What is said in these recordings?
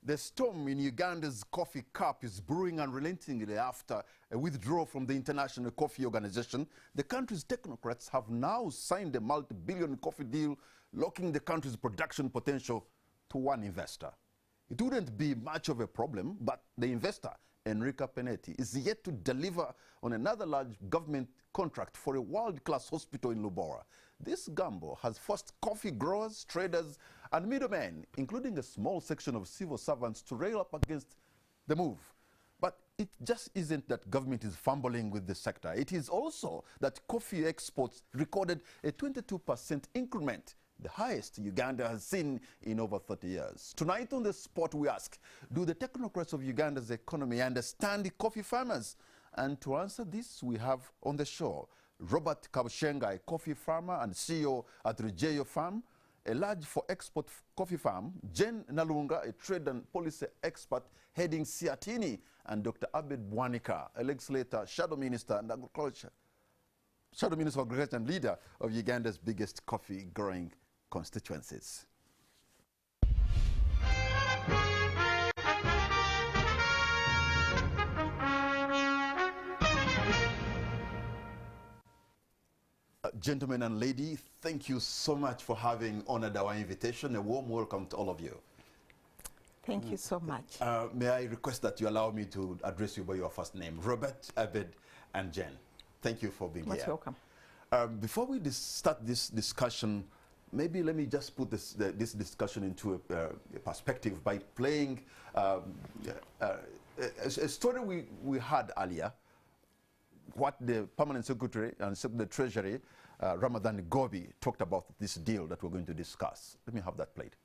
The storm in Uganda's coffee cup is brewing unrelentingly after a withdrawal from the International Coffee Organization. The country's technocrats have now signed a multi-billion coffee deal, locking the country's production potential to one investor. It wouldn't be much of a problem, but the investor, Enrica Penetti, is yet to deliver on another large government contract for a world-class hospital in Lubowa. This gamble has forced coffee growers, traders, and middlemen, including a small section of civil servants, to rail up against the move. But it just isn't that government is fumbling with the sector. It is also that coffee exports recorded a 22% increment, the highest Uganda has seen in over 30 years. Tonight on The Spot, we ask, do the technocrats of Uganda's economy understand the coffee farmers? And to answer this, we have on the show Robert Kabushenga, a coffee farmer and CEO at Regeyo Farm, a large for export coffee farm, Jen Nalunga, a trade and policy expert heading Siatini, and Dr. Abed Bwanika, a legislator, shadow minister and agriculture, shadow minister of agriculture and leader of Uganda's biggest coffee growing constituencies. Gentlemen and lady, thank you so much for having honored our invitation. A warm welcome to all of you. Thank you so much. May I request that you allow me to address you by your first name, Robert, Abed, and Jen. Thank you for being here. Most welcome. Before we start this discussion, maybe let me just put this discussion into a perspective by playing a story we had earlier, what the Permanent Secretary and the Treasury, Ramadan Gobi, talked about this deal that we're going to discuss. Let me have that played.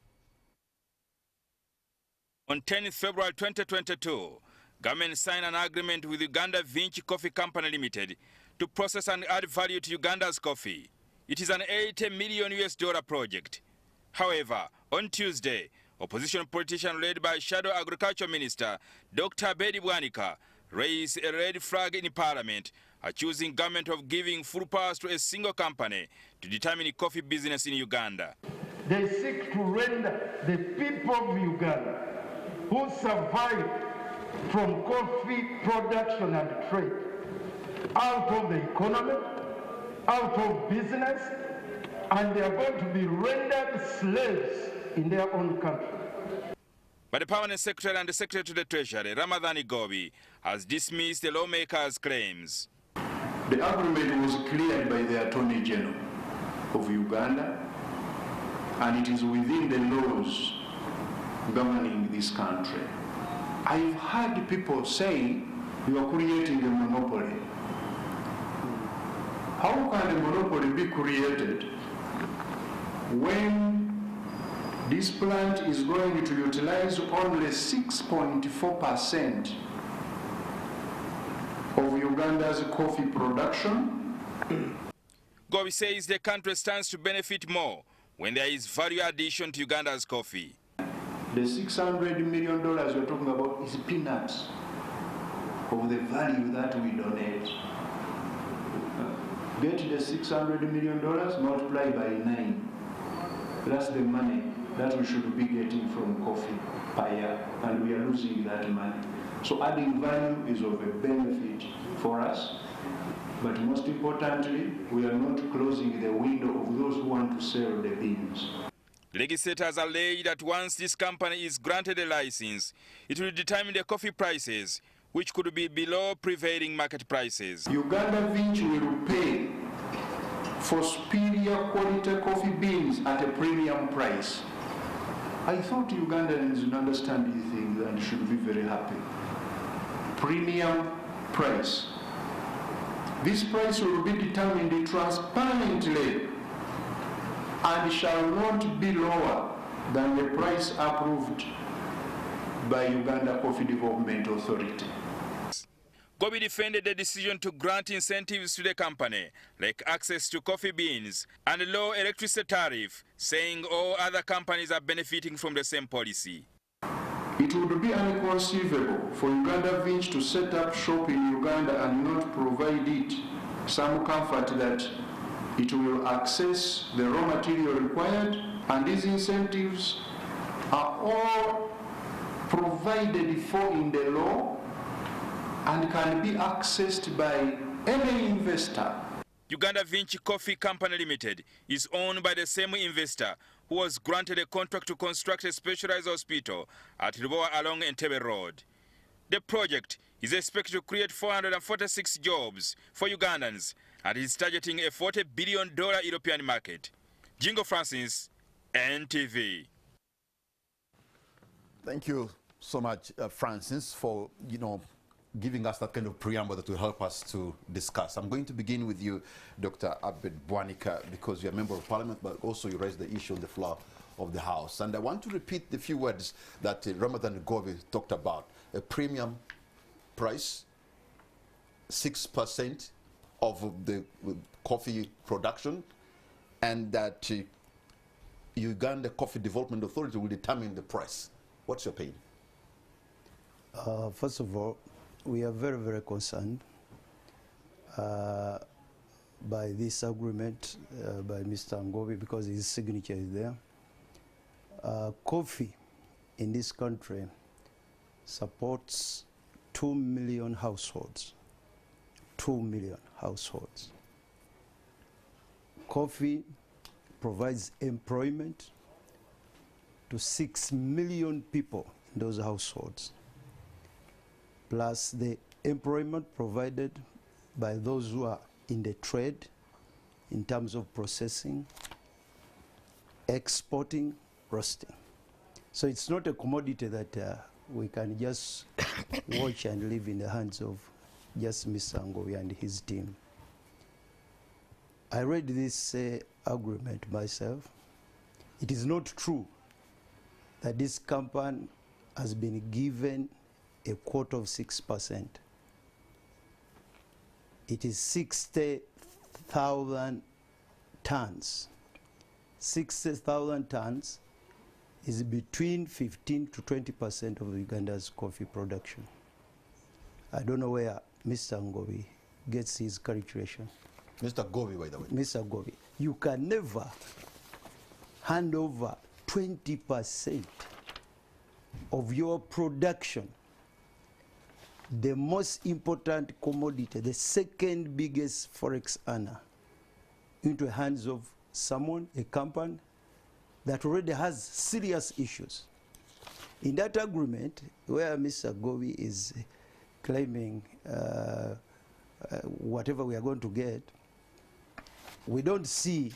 On 10 February 2022, government signed an agreement with Uganda Vinci Coffee Company Limited to process and add value to Uganda's coffee. It is an $80 million project. However, on Tuesday, opposition politician led by Shadow Agriculture Minister Dr. Abed Bwanika raised a red flag in Parliament, accusing government of giving full powers to a single company to determine coffee business in Uganda. They seek to render the people of Uganda, who survive from coffee production and trade, out of the economy, out of business, and they are going to be rendered slaves in their own country. But the Permanent Secretary and the Secretary to the Treasury, Ramadan Gobi, has dismissed the lawmakers' claims. The agreement was cleared by the Attorney General of Uganda, and it is within the laws governing this country. I've heard people say you are creating a monopoly. How can a monopoly be created when this plant is going to utilize only 6.4% of Uganda's coffee production? Gobi says the country stands to benefit more when there is value addition to Uganda's coffee. The $600 million we're talking about is peanuts of the value that we donate. Get the $600 million, multiply by 9. That's the money that we should be getting from coffee per year, and we are losing that money. So adding value is of a benefit for us, but most importantly, we are not closing the window of those who want to sell the beans. Legislators allege that once this company is granted a license, it will determine the coffee prices, which could be below prevailing market prices. Uganda Vinci will pay for superior quality coffee beans at a premium price. I thought Ugandans would understand these things and should be very happy. Premium price. This price will be determined transparently and shall not be lower than the price approved by Uganda Coffee Development Authority. Gobi defended the decision to grant incentives to the company, like access to coffee beans and a low electricity tariff, saying all other companies are benefiting from the same policy. It would be inconceivable for Uganda Vinci to set up shop in Uganda and not provide it some comfort that it will access the raw material required, and these incentives are all provided for in the law and can be accessed by any investor. Uganda Vinci Coffee Company Limited is owned by the same investor who was granted a contract to construct a specialized hospital at Lubowa along Entebbe Road. The project is expected to create 446 jobs for Ugandans and is targeting a $40 billion European market. Jingo Francis, NTV. Thank you so much, Francis, for giving us that kind of preamble that will help us to discuss. I'm going to begin with you, Dr. Abed Bwanika, because you're a member of Parliament, but also you raised the issue on the floor of the House. And I want to repeat the few words that Ramadan Govi talked about. A premium price, 6% of the coffee production, and that Uganda Coffee Development Authority will determine the price. What's your opinion? First of all, we are very, very concerned by this agreement by Mr. Ngovi, because his signature is there. Coffee in this country supports 2 million households. 2 million households. Coffee provides employment to 6 million people in those households, plus the employment provided by those who are in the trade in terms of processing, exporting, roasting. So it's not a commodity that we can just watch and leave in the hands of just Mr. Ngovi and his team. I read this agreement myself. It is not true that this company has been given a quota of 6%. It is 60,000 tons. 60,000 tons is between 15 to 20% of Uganda's coffee production. I don't know where Mr. Ngovi gets his calculation. Mr. Govi, by the way. Mr. Govi, you can never hand over 20% of your production, the most important commodity, the second biggest forex earner, into the hands of someone, a company that already has serious issues. In that agreement, where Mr. Govi is claiming whatever we are going to get, we don't see,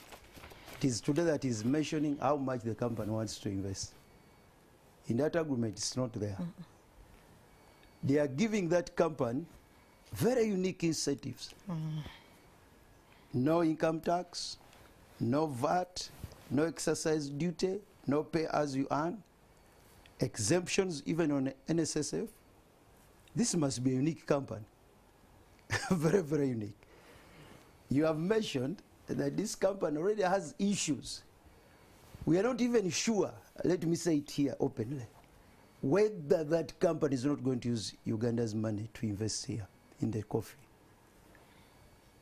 it is today that is mentioning how much the company wants to invest. In that agreement, it's not there. They are giving that company very unique incentives. No income tax, no VAT, no exercise duty, no pay as you earn, exemptions even on NSSF. This must be a unique company. Very, very unique. You have mentioned that this company already has issues. We are not even sure, let me say it here openly, whether that company is not going to use Uganda's money to invest here in the coffee.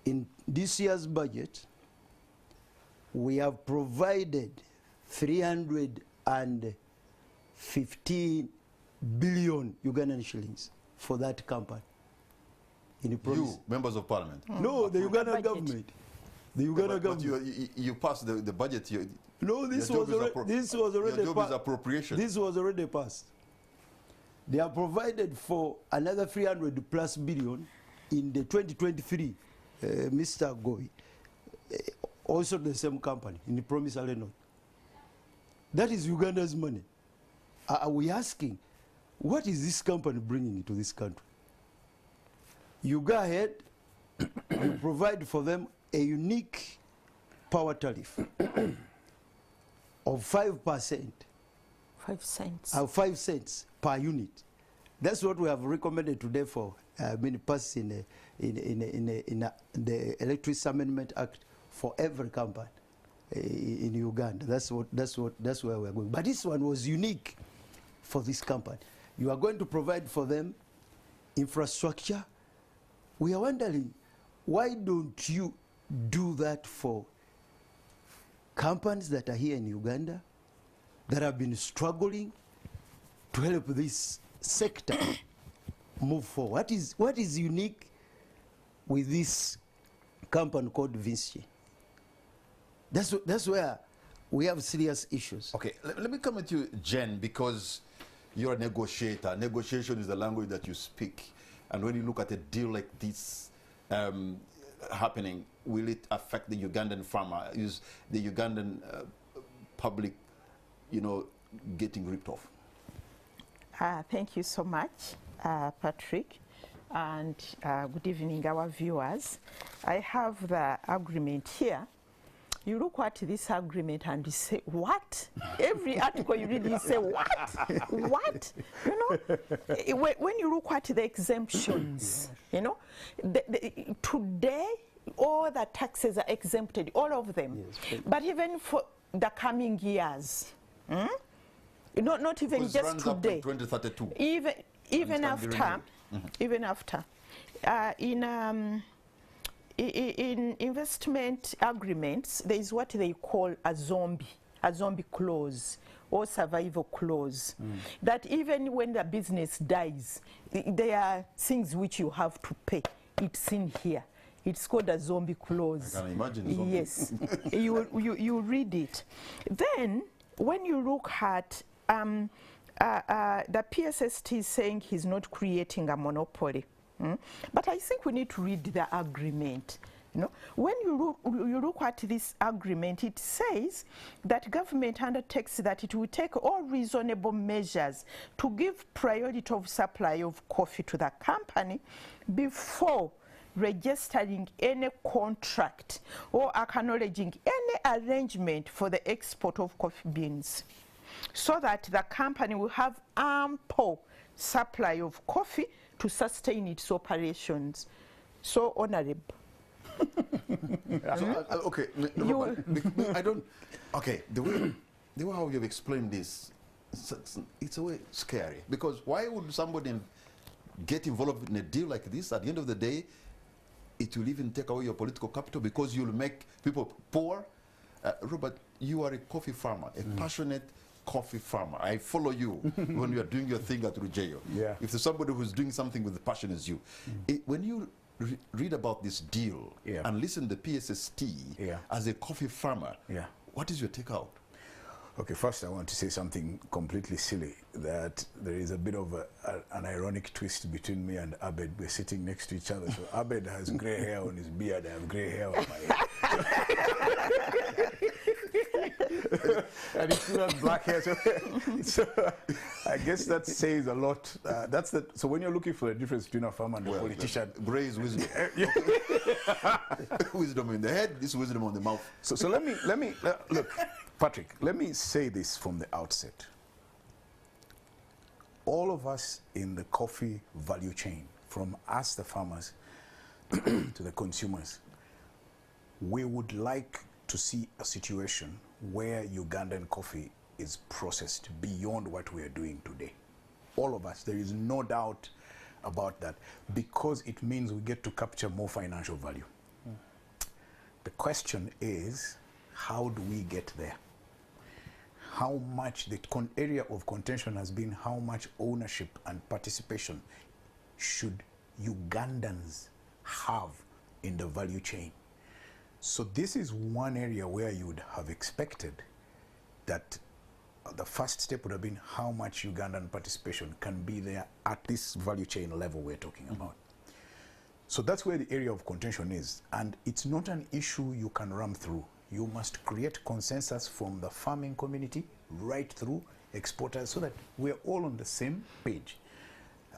In this year's budget, we have provided 315 billion Ugandan shillings for that company. In the You, members of Parliament? No, the Ugandan government. The Uganda government. You passed the budget. No, this was already your job is appropriation. This was already passed. They are provided for another 300 plus billion in the 2023, Mr. Govi, also the same company, in the promissory note. That is Uganda's money. Are we asking, what is this company bringing to this country? You go ahead, you provide for them a unique power tariff of 5%. 5 cents. 5 cents per unit. That's what we have recommended today for passed in the Electricity Amendment Act for every company in Uganda. That's where we are going. But this one was unique for this company. You are going to provide for them infrastructure. We are wondering, why don't you do that for companies that are here in Uganda that have been struggling to help this sector move forward? What is unique with this company called Vinci? That's where we have serious issues. Okay, let me come at you, Jen, because you're a negotiator. Negotiation is the language that you speak. And when you look at a deal like this happening, will it affect the Ugandan farmer? Is the Ugandan public, getting ripped off? Thank you so much, Patrick, and good evening, our viewers. I have the agreement here. You look at this agreement and you say, what? Every article you read, you say, what? What? When you look at the exemptions, today, all the taxes are exempted, all of them. Yes, but even for the coming years, not even just today. 2032. Even after, in investment agreements, there is what they call a zombie clause or survival clause. That even when the business dies, there are things which you have to pay. It's in here. It's called a zombie clause. I can imagine zombie. Yes, you read it. Then when you look at the PSST is saying he's not creating a monopoly. But I think we need to read the agreement. When you look at this agreement, it says that government undertakes that it will take all reasonable measures to give priority of supply of coffee to the company before registering any contract or acknowledging any arrangement for the export of coffee beans, so that the company will have ample supply of coffee to sustain its operations. So honorable. Okay, I don't. Okay, the way how you've explained this, it's a way scary, because why would somebody get involved in a deal like this? At the end of the day, it will even take away your political capital, because you'll make people poor. Robert, you are a coffee farmer, a passionate coffee farmer. I follow you when you are doing your thing at Rugeo. Yeah. If there's somebody who's doing something with the passion as you, when you read about this deal and listen to PSST as a coffee farmer, what is your takeout? Okay, first I want to say something completely silly, that there is a bit of an ironic twist between me and Abed. We're sitting next to each other. So Abed has gray hair on his beard, I have gray hair on my head. And he still has black hair. So I guess that says a lot. So when you're looking for a difference between a farmer and a politician, gray is wisdom. Wisdom in the head, this wisdom on the mouth. So let me look, Patrick, let me say this from the outset. All of us in the coffee value chain, from us the farmers to the consumers, we would like to see a situation where Ugandan coffee is processed beyond what we are doing today. All of us, there is no doubt about that, because it means we get to capture more financial value. The question is, how do we get there? How much, the area of contention has been how much ownership and participation should Ugandans have in the value chain. So this is one area where you would have expected that the first step would have been how much Ugandan participation can be there at this value chain level we're talking about. So that's where the area of contention is. And it's not an issue you can ram through. You must create consensus from the farming community right through exporters, so that we're all on the same page.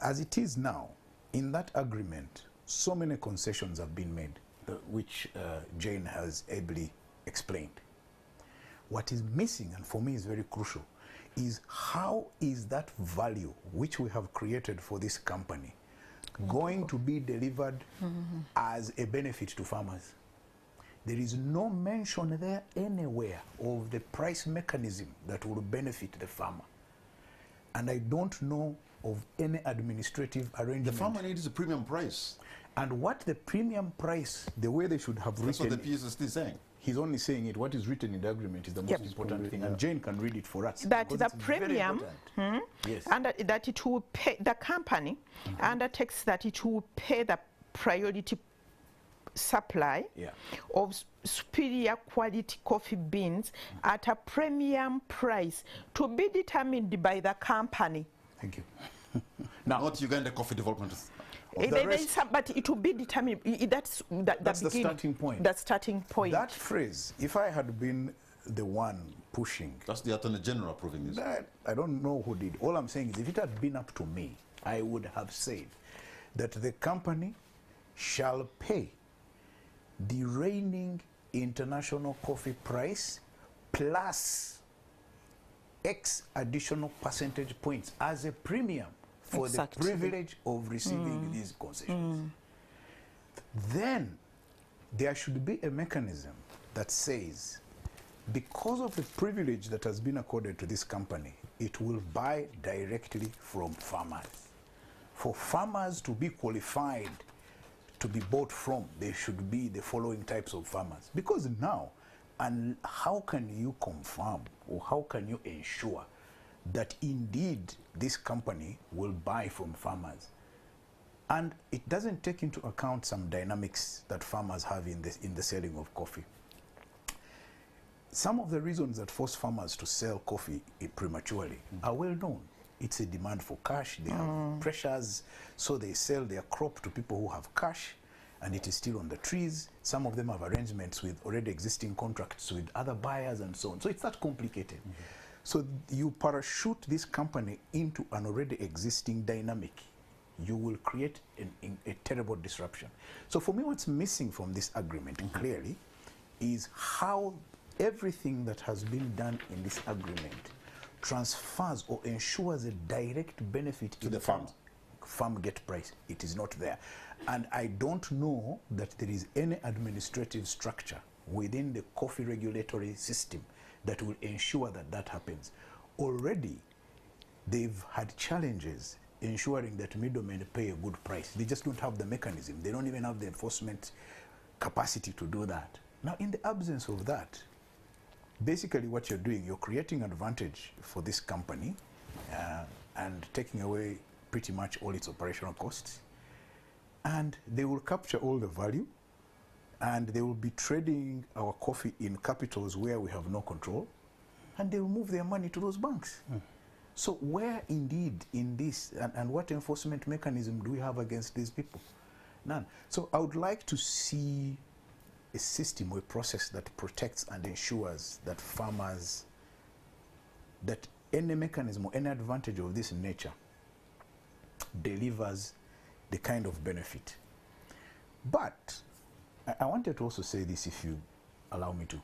As it is now, in that agreement, so many concessions have been made, which Jane has ably explained. What is missing, and for me is very crucial, is how is that value which we have created for this company going to be delivered as a benefit to farmers? There is no mention there anywhere of the price mechanism that will benefit the farmer. And I don't know of any administrative arrangement. The farmer needs a premium price. And what the premium price, the way they should have written... That's what the PSST is saying. He's only saying it. What is written in the agreement is the most important thing, and Jane can read it for us. That the premium, yes, and that it will pay, the company undertakes that it will pay the priority supply of superior quality coffee beans at a premium price to be determined by the company. Thank you. Now, not Uganda Coffee Development. But it will be determined. That's the starting point. The starting point. That phrase, if I had been the one pushing, that's the Attorney General approving this. I don't know who did. All I'm saying is, if it had been up to me, I would have said that the company shall pay the reigning international coffee price plus X additional percentage points as a premium for the privilege of receiving these concessions. Then there should be a mechanism that says, because of the privilege that has been accorded to this company, it will buy directly from farmers. For farmers to be qualified to be bought from, there should be the following types of farmers. Because now, and how can you confirm or how can you ensure that indeed this company will buy from farmers? And it doesn't take into account some dynamics that farmers have in the selling of coffee. Some of the reasons that force farmers to sell coffee prematurely are well known. It's a demand for cash, they have pressures, so they sell their crop to people who have cash, and it is still on the trees. Some of them have arrangements with already existing contracts with other buyers and so on. So it's that complicated. So you parachute this company into an already existing dynamic, you will create a terrible disruption. So for me, what's missing from this agreement clearly is how everything that has been done in this agreement transfers or ensures a direct benefit to the farm. Farm get price. It is not there. And I don't know that there is any administrative structure within the coffee regulatory system that will ensure that that happens. Already, they've had challenges ensuring that middlemen pay a good price. They just don't have the mechanism. They don't even have the enforcement capacity to do that. Now, in the absence of that, basically what you're doing, you're creating advantage for this company and taking away pretty much all its operational costs. And they will capture all the value, and they will be trading our coffee in capitals where we have no control, and they will move their money to those banks. So where indeed in this, and what enforcement mechanism do we have against these people? None. So I would like to see a system or a process that protects and ensures that farmers, that any mechanism or any advantage of this nature delivers the kind of benefit. But I wanted to also say this, if you allow me to.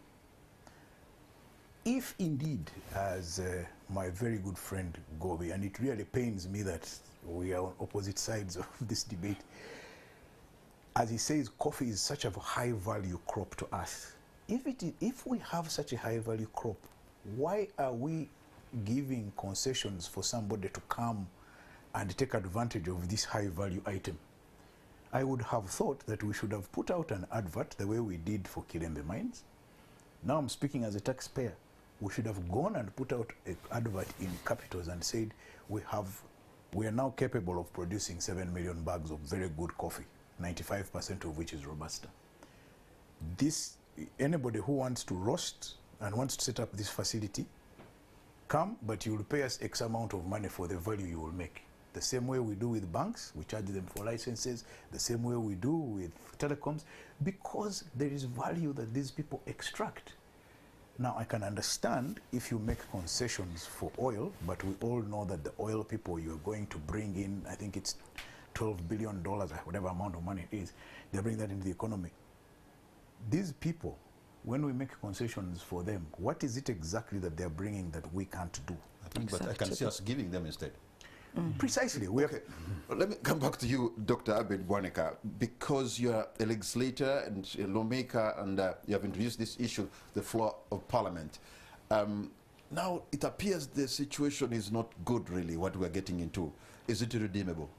If indeed, as my very good friend Gobi, and it really pains me that we are on opposite sides of this debate, as he says, coffee is such a high value crop to us. If we have such a high value crop, why are we giving concessions for somebody to come and take advantage of this high value item? I would have thought that we should have put out an advert the way we did for Kilembe Mines. Now I'm speaking as a taxpayer. We should have gone and put out an advert in capitals and said, we are now capable of producing 7 million bags of very good coffee, 95% of which is Robusta. Anybody who wants to roast and wants to set up this facility, come, but you will pay us X amount of money for the value you will make. The same way we do with banks, we charge them for licenses, the same way we do with telecoms, because there is value that these people extract. Now, I can understand if you make concessions for oil, but we all know that the oil people you're going to bring in, I think it's $12 billion, whatever amount of money it is, they bring that into the economy. These people, when we make concessions for them, what is it exactly that they're bringing that we can't do? But I can see us giving them instead. Precisely. Okay. Let me come back to you, Dr. Abed Bwaneka, because you're a legislator and a lawmaker, and you have introduced this issue, the Flaw of Parliament. Now, it appears the situation is not good, really, what we're getting into. Is it redeemable?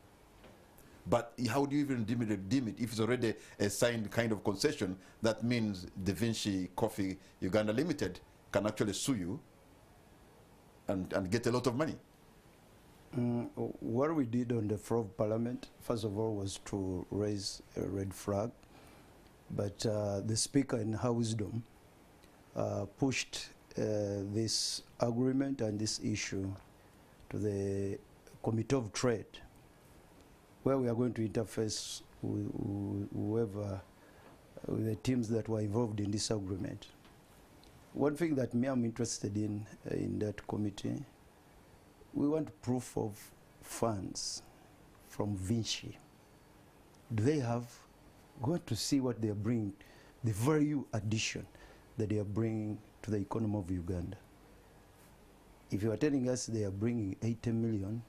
But how do you even deem it if it's already a signed kind of concession? That means Da Vinci Coffee Uganda Limited can actually sue you and get a lot of money. What we did on the Flaw of Parliament, first of all, was to raise a red flag. But the Speaker, in her wisdom, pushed this agreement and this issue to the Committee of Trade, where we are going to interface with whoever, with the teams that were involved in this agreement. One thing that I'm interested in that committee, we want proof of funds from Vinci. Do they have, we want to see what they are bringing, the value addition that they are bringing to the economy of Uganda. If you are telling us they are bringing $80 million,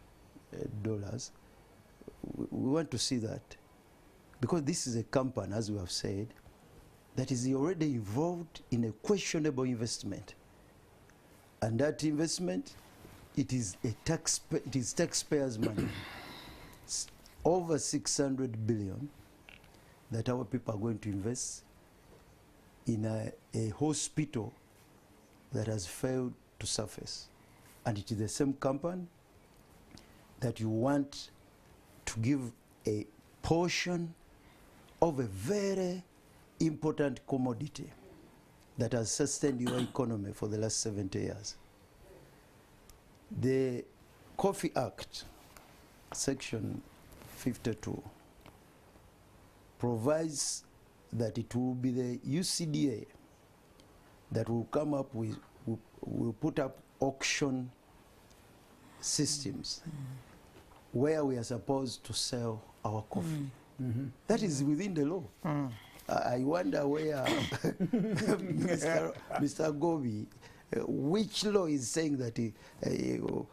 we want to see that. Because this is a company, as we have said, that is already involved in a questionable investment. And that investment, it is taxpayers' money. It's over 600 billion that our people are going to invest in a hospital that has failed to surface. And it is the same company that you want to give a portion of a very important commodity that has sustained your economy for the last 70 years. The Coffee Act, Section 52, provides that it will be the UCDA that will come up with, will put up auction systems where we are supposed to sell our coffee. That is within the law. I wonder where Mr. Gobi, which law is saying that,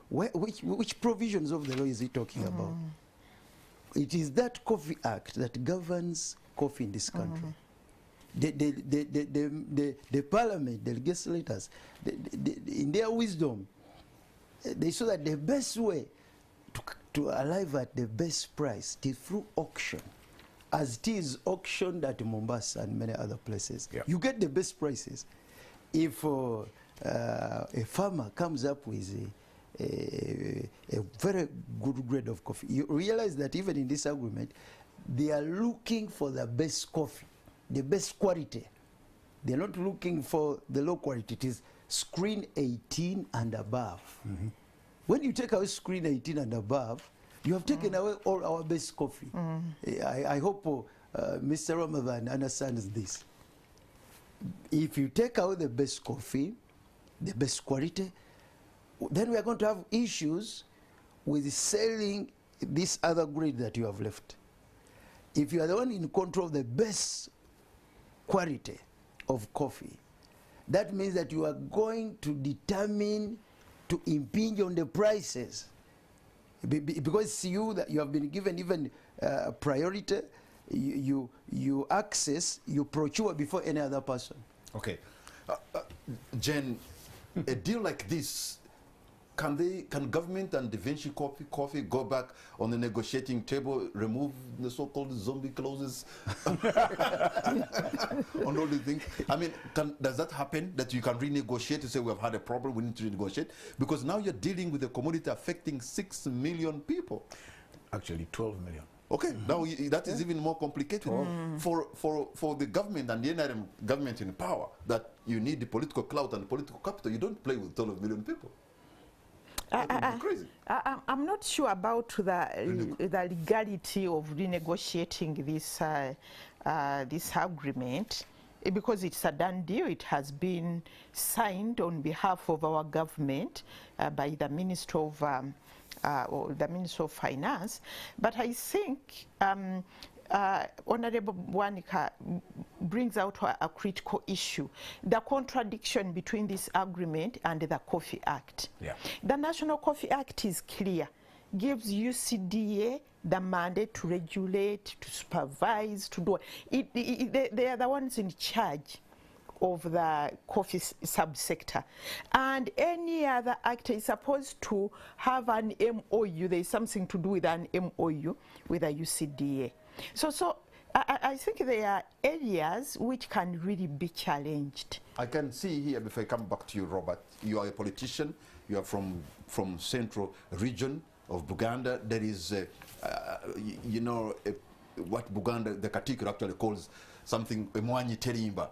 which provisions of the law is he talking about? It is that Coffee Act that governs coffee in this country. The parliament, the legislators, in their wisdom, they saw that the best way to arrive at the best price is through auction, as it is auctioned at Mombasa and many other places. Yep. You get the best prices. If a farmer comes up with a very good grade of coffee, you realize that even in this agreement, they are looking for the best coffee, the best quality. They're not looking for the low quality. It is screen 18 and above. When you take away screen 18 and above, you have taken away all our best coffee. I hope Mr. Ramadan understands this. If you take away the best coffee, the best quality, then we are going to have issues with selling this other grade that you have left. If you are the one in control of the best quality of coffee, that means that you are going to determine to impinge on the prices. Because you have been given even priority, you access, you procure before any other person. Okay. Jen, a deal like this, can government and Da Vinci Coffee go back on the negotiating table, remove the so-called zombie clauses on all these things? I mean, does that happen, that you can renegotiate to say we have had a problem, we need to renegotiate? Because now you're dealing with a commodity affecting 6 million people. Actually, 12 million. Okay, now that is even more complicated for the government and the NRM government in power, that you need the political clout and the political capital. You don't play with 12 million people. Crazy. I'm not sure about the legality of renegotiating this agreement, because it's a done deal. It has been signed on behalf of our government by the Minister of or the Minister of Finance. But I think Honorable Bwanika brings out a critical issue: the contradiction between this agreement and the Coffee Act. The National Coffee Act is clear, gives UCDA the mandate to regulate, to supervise, to do it. They are the ones in charge of the coffee subsector. And any other actor is supposed to have an MOU. There is something to do with an MOU with the UCDA. So I think there are areas which can really be challenged. I can see here, before I come back to you, Robert, you are a politician. You are from central region of Buganda. There is, you know, what Buganda, the Katikiro actually calls something a mwanyi terimba.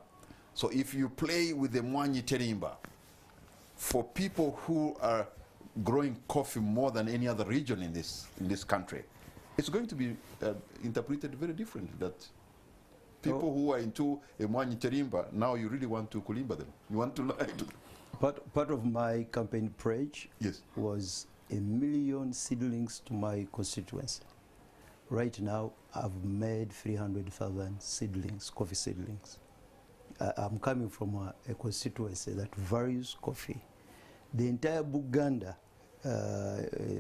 So if you play with the mwanyi terimba, for people who are growing coffee more than any other region in this country, it's going to be interpreted very differently. That people who are into a mwanyi terimba, now you really want to kulimba them. You want to learn to. Part of my campaign pledge was 1 million seedlings to my constituency. Right now, I've made 300,000 seedlings, coffee seedlings. I'm coming from a constituency that values coffee. The entire Buganda,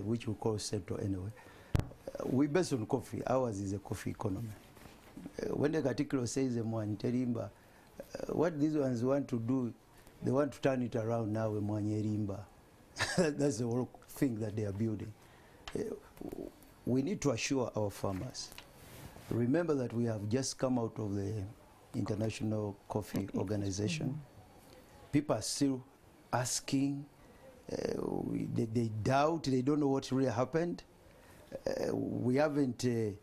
which we call Central anyway, we based on coffee. Ours is a coffee economy. When the Katikiro says Mwanyi Terimba, what these ones want to do, they want to turn it around now, Mwanyi Terimba. That's the whole thing that they are building. We need to assure our farmers. Remember that we have just come out of the International Coffee Organization. People are still asking, they doubt, they don't know what really happened. We haven't, you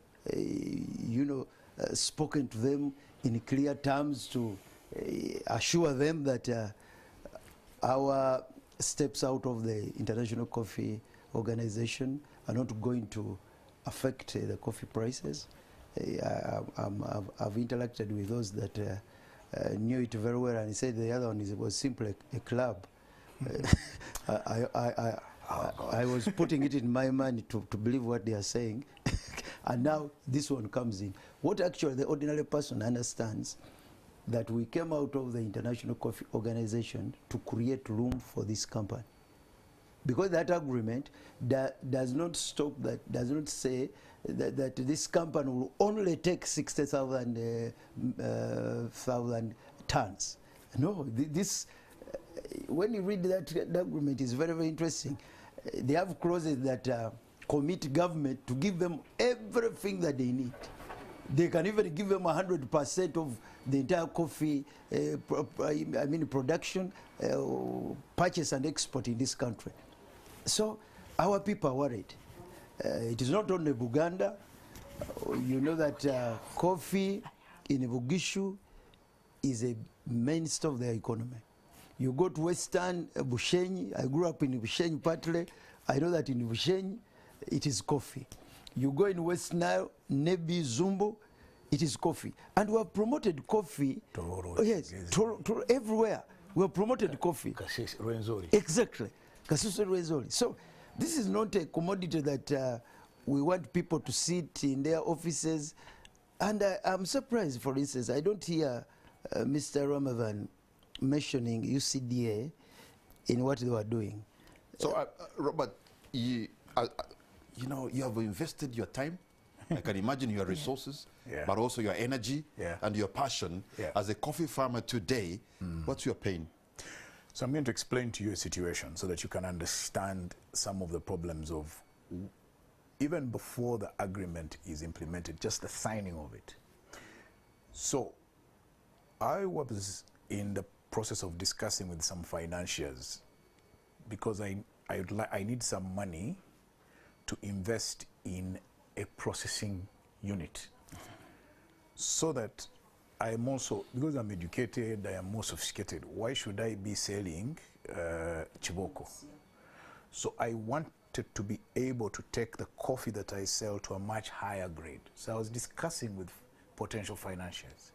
know, spoken to them in clear terms to assure them that our steps out of the International Coffee Organization are not going to affect the coffee prices. I've interacted with those that knew it very well, and he said the other one was simply a club. I was putting it in my mind to believe what they are saying, and now this one comes in. What actually the ordinary person understands, that we came out of the International Coffee Organization to create room for this company. Because that agreement does not stop, that does not say that this company will only take 60,000 tons. No, this, when you read that agreement, is very, very interesting. They have clauses that commit government to give them everything that they need. They can even give them 100% of the entire coffee, production, purchase and export in this country. So our people are worried. It is not only Buganda. You know that coffee in Bugishu is a mainstay of their economy. You go to Western Bushenyi. I grew up in Bushenyi partly. I know that in Bushenyi it is coffee. You go in West Nile, Nebi, Zumbo, it is coffee. And we have promoted coffee. Tororo, yes, everywhere. We have promoted coffee. Exactly. So this is not a commodity that we want people to sit in their offices. And I'm surprised, for instance, I don't hear Mr. Ramavan mentioning UCDA in what they were doing. So, Robert, you know, you have invested your time. I can imagine your resources, but also your energy and your passion. As a coffee farmer today, what's your pain? So I'm going to explain to you a situation so that you can understand some of the problems of, even before the agreement is implemented, just the signing of it. So I was in the process of discussing with some financiers because I need some money to invest in a processing unit, so that I am also, because I'm educated, I am more sophisticated, why should I be selling chiboko? So I wanted to be able to take the coffee that I sell to a much higher grade. So I was discussing with potential financiers.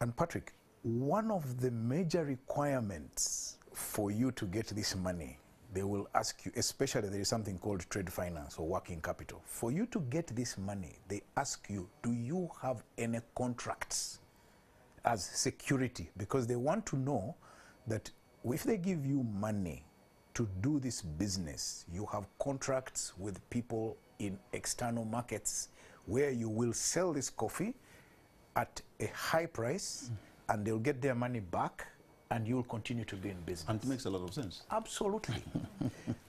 And Patrick, one of the major requirements for you to get this money, they will ask you, especially there is something called trade finance or working capital. For you to get this money, they ask you, do you have any contracts as security? Because they want to know that if they give you money to do this business, you have contracts with people in external markets where you will sell this coffee at a high price and they'll get their money back, and you'll continue to be in business. And it makes a lot of sense. Absolutely.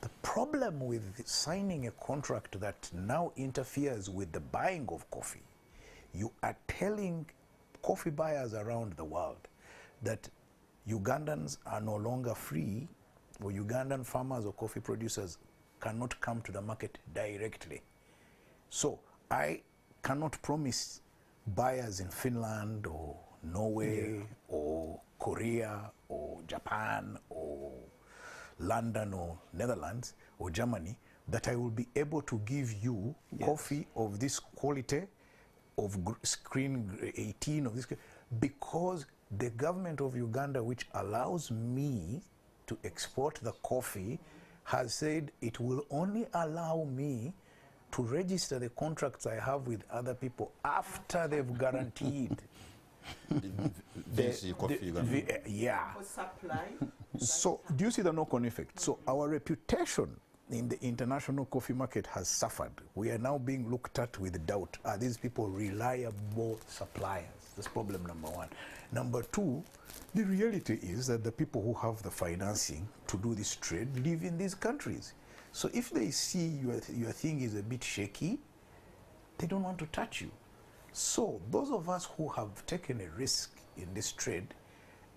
The problem with signing a contract that now interferes with the buying of coffee, you are telling coffee buyers around the world that Ugandans are no longer free, or Ugandan farmers or coffee producers cannot come to the market directly. So I cannot promise buyers in Finland or Norway or Korea or Japan or London or Netherlands or Germany that I will be able to give you coffee of this quality, of screen 18 of this, because the government of Uganda, which allows me to export the coffee, has said it will only allow me to register the contracts I have with other people after they've guaranteed yeah. For supply. So do you see the knock-on effect? So our reputation in the international coffee market has suffered. We are now being looked at with doubt. Are these people reliable suppliers? That's problem number one. Number two, the reality is that the people who have the financing to do this trade live in these countries. So if they see your thing is a bit shaky, they don't want to touch you. So those of us who have taken a risk in this trade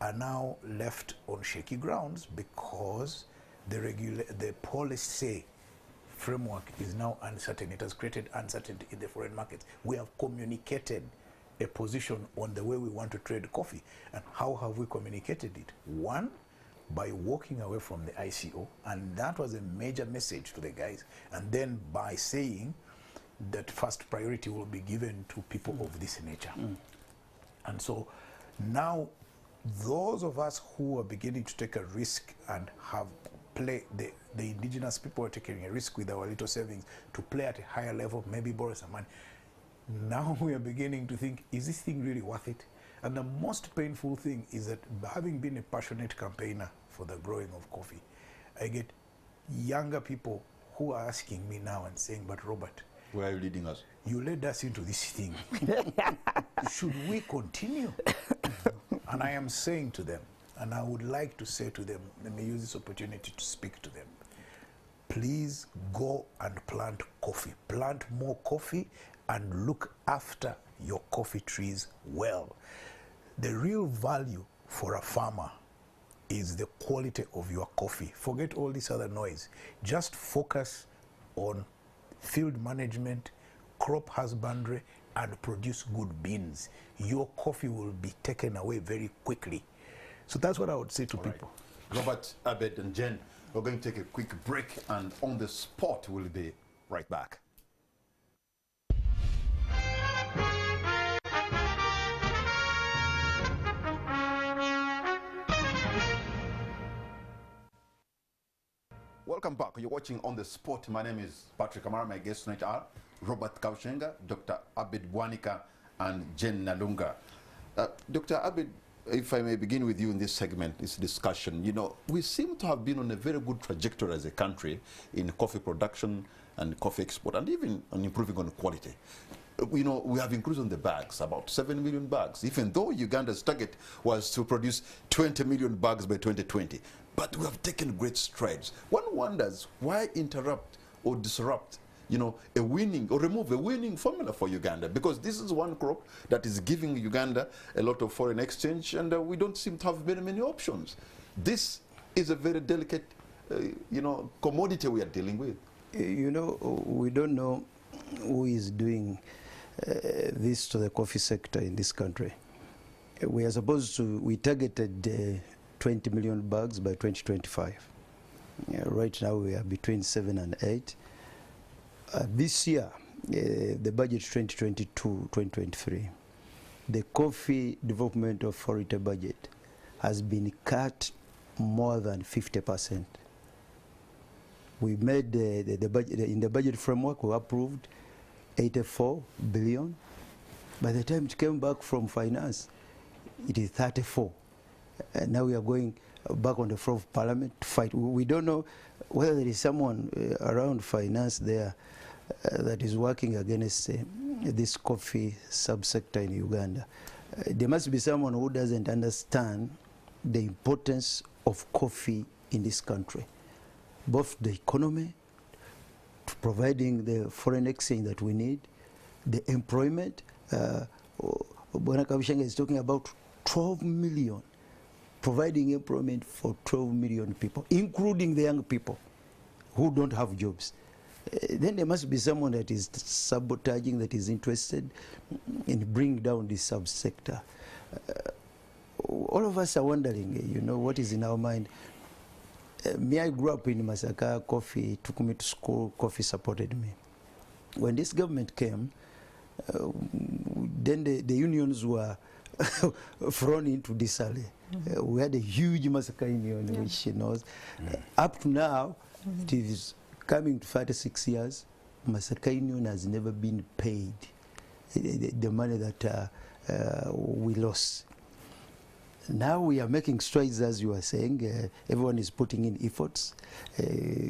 are now left on shaky grounds because the policy framework is now uncertain. It has created uncertainty in the foreign markets. We have communicated a position on the way we want to trade coffee. And how have we communicated it? One, by walking away from the ICO, and that was a major message to the guys. And then by saying that first priority will be given to people of this nature. And so now those of us who are beginning to take a risk and have play, the indigenous people are taking a risk with our little savings to play at a higher level, maybe borrow some money. Now we are beginning to think, is this thing really worth it? And the most painful thing is that, having been a passionate campaigner for the growing of coffee, I get younger people who are asking me now and saying, but Robert, where are you leading us? You led us into this thing. Should we continue? And I am saying to them, and I would like to say to them, let me use this opportunity to speak to them, please go and plant coffee. Plant more coffee and look after your coffee trees well. The real value for a farmer is the quality of your coffee. Forget all this other noise. Just focus on field management, crop husbandry, and produce good beans. Your coffee will be taken away very quickly. So that's what I would say to people. Right. Robert, Abed, and Jen, we're going to take a quick break, and on the spot, we'll be right back. Welcome back. You're watching On the Spot. My name is Patrick Amara. My guests tonight are Robert Kaushenga, Dr. Abed Bwanika, and Jen Nalunga. Dr. Abed, if I may begin with you in this segment, this discussion, you know, we seem to have been on a very good trajectory as a country in coffee production and coffee export, and even on improving on quality. You know, we have increased on the bags, about 7 million bags, even though Uganda's target was to produce 20 million bags by 2020. But we have taken great strides. One wonders why interrupt or disrupt, you know, a winning or remove a winning formula for Uganda, because this is one crop that is giving Uganda a lot of foreign exchange, and we don't seem to have very many options. This is a very delicate, you know, commodity we are dealing with. You know, we don't know who is doing this to the coffee sector in this country. We are supposed to, we targeted 20 million bags by 2025. Right now we are between 7 and 8. This year, the budget 2022-2023, the coffee development authority budget has been cut more than 50%. We made the budget, in the budget framework we approved 84 billion. By the time it came back from finance, it is 34. And now we are going back on the Flaw of Parliament to fight. We don't know whether there is someone around finance there that is working against this coffee subsector in Uganda. there must be someone who doesn't understand the importance of coffee in this country, both the economy, to providing the foreign exchange that we need, the employment. Bwana Kabishenga is talking about 12 million, providing employment for 12 million people, including the young people who don't have jobs. Then there must be someone that is sabotaging, that is interested in bringing down this subsector. All of us are wondering, you know, what is in our mind. Me, I grew up in Masaka. Coffee took me to school. Coffee supported me. When this government came, then the unions were thrown into disarray. We had a huge Masaka union, which, you know, up to now, it is coming to 36 years, Masaka union has never been paid the money that we lost. Now we are making strides, as you are saying. Everyone is putting in efforts.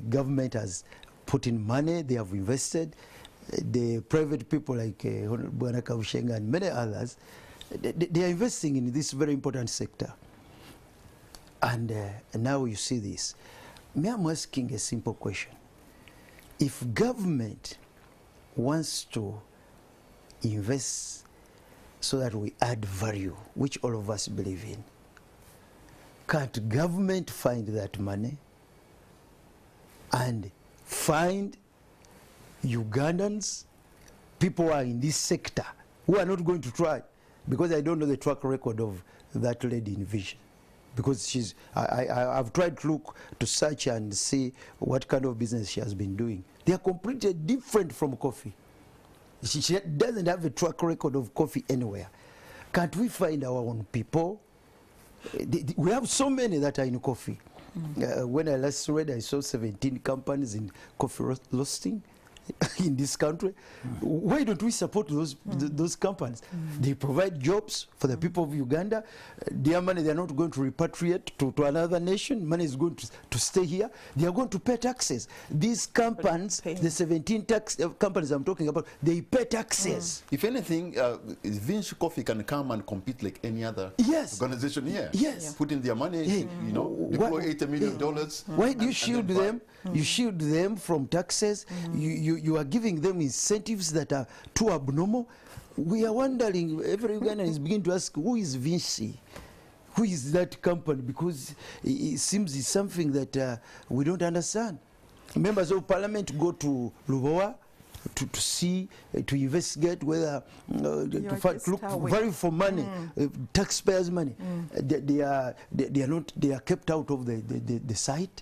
Government has put in money, they have invested. The private people like Bwana Kabishenga and many others, they are investing in this very important sector. And now you see this. Me, I'm asking a simple question. If government wants to invest so that we add value, which all of us believe in, can't government find that money and find Ugandans, people who are in this sector, who are not going to try? Because I don't know the track record of that lady in Vision. Because she's, I've tried to search and see what kind of business she has been doing. They are completely different from coffee. She doesn't have a track record of coffee anywhere. Can't we find our own people? We have so many that are in coffee. When I last read, I saw 17 companies in coffee roasting in this country. Why don't we support those companies? They provide jobs for the people of Uganda. Their money, they're not going to repatriate to another nation. Money is going to stay here. They are going to pay taxes. These companies, the 17 tax companies I'm talking about, they pay taxes. If anything, Vinci Coffee can come and compete like any other organization here. Yes. Put in their money, you know, deploy $80 million. Why do you shield them? You shield them from taxes. You are giving them incentives that are too abnormal. We are wondering, every Ugandan is beginning to ask, who is Vinci? Who is that company? Because it seems it's something that we don't understand. Members of parliament go to Lubowa to see, to investigate whether, to look value for money, taxpayers' money. They are kept out of the site.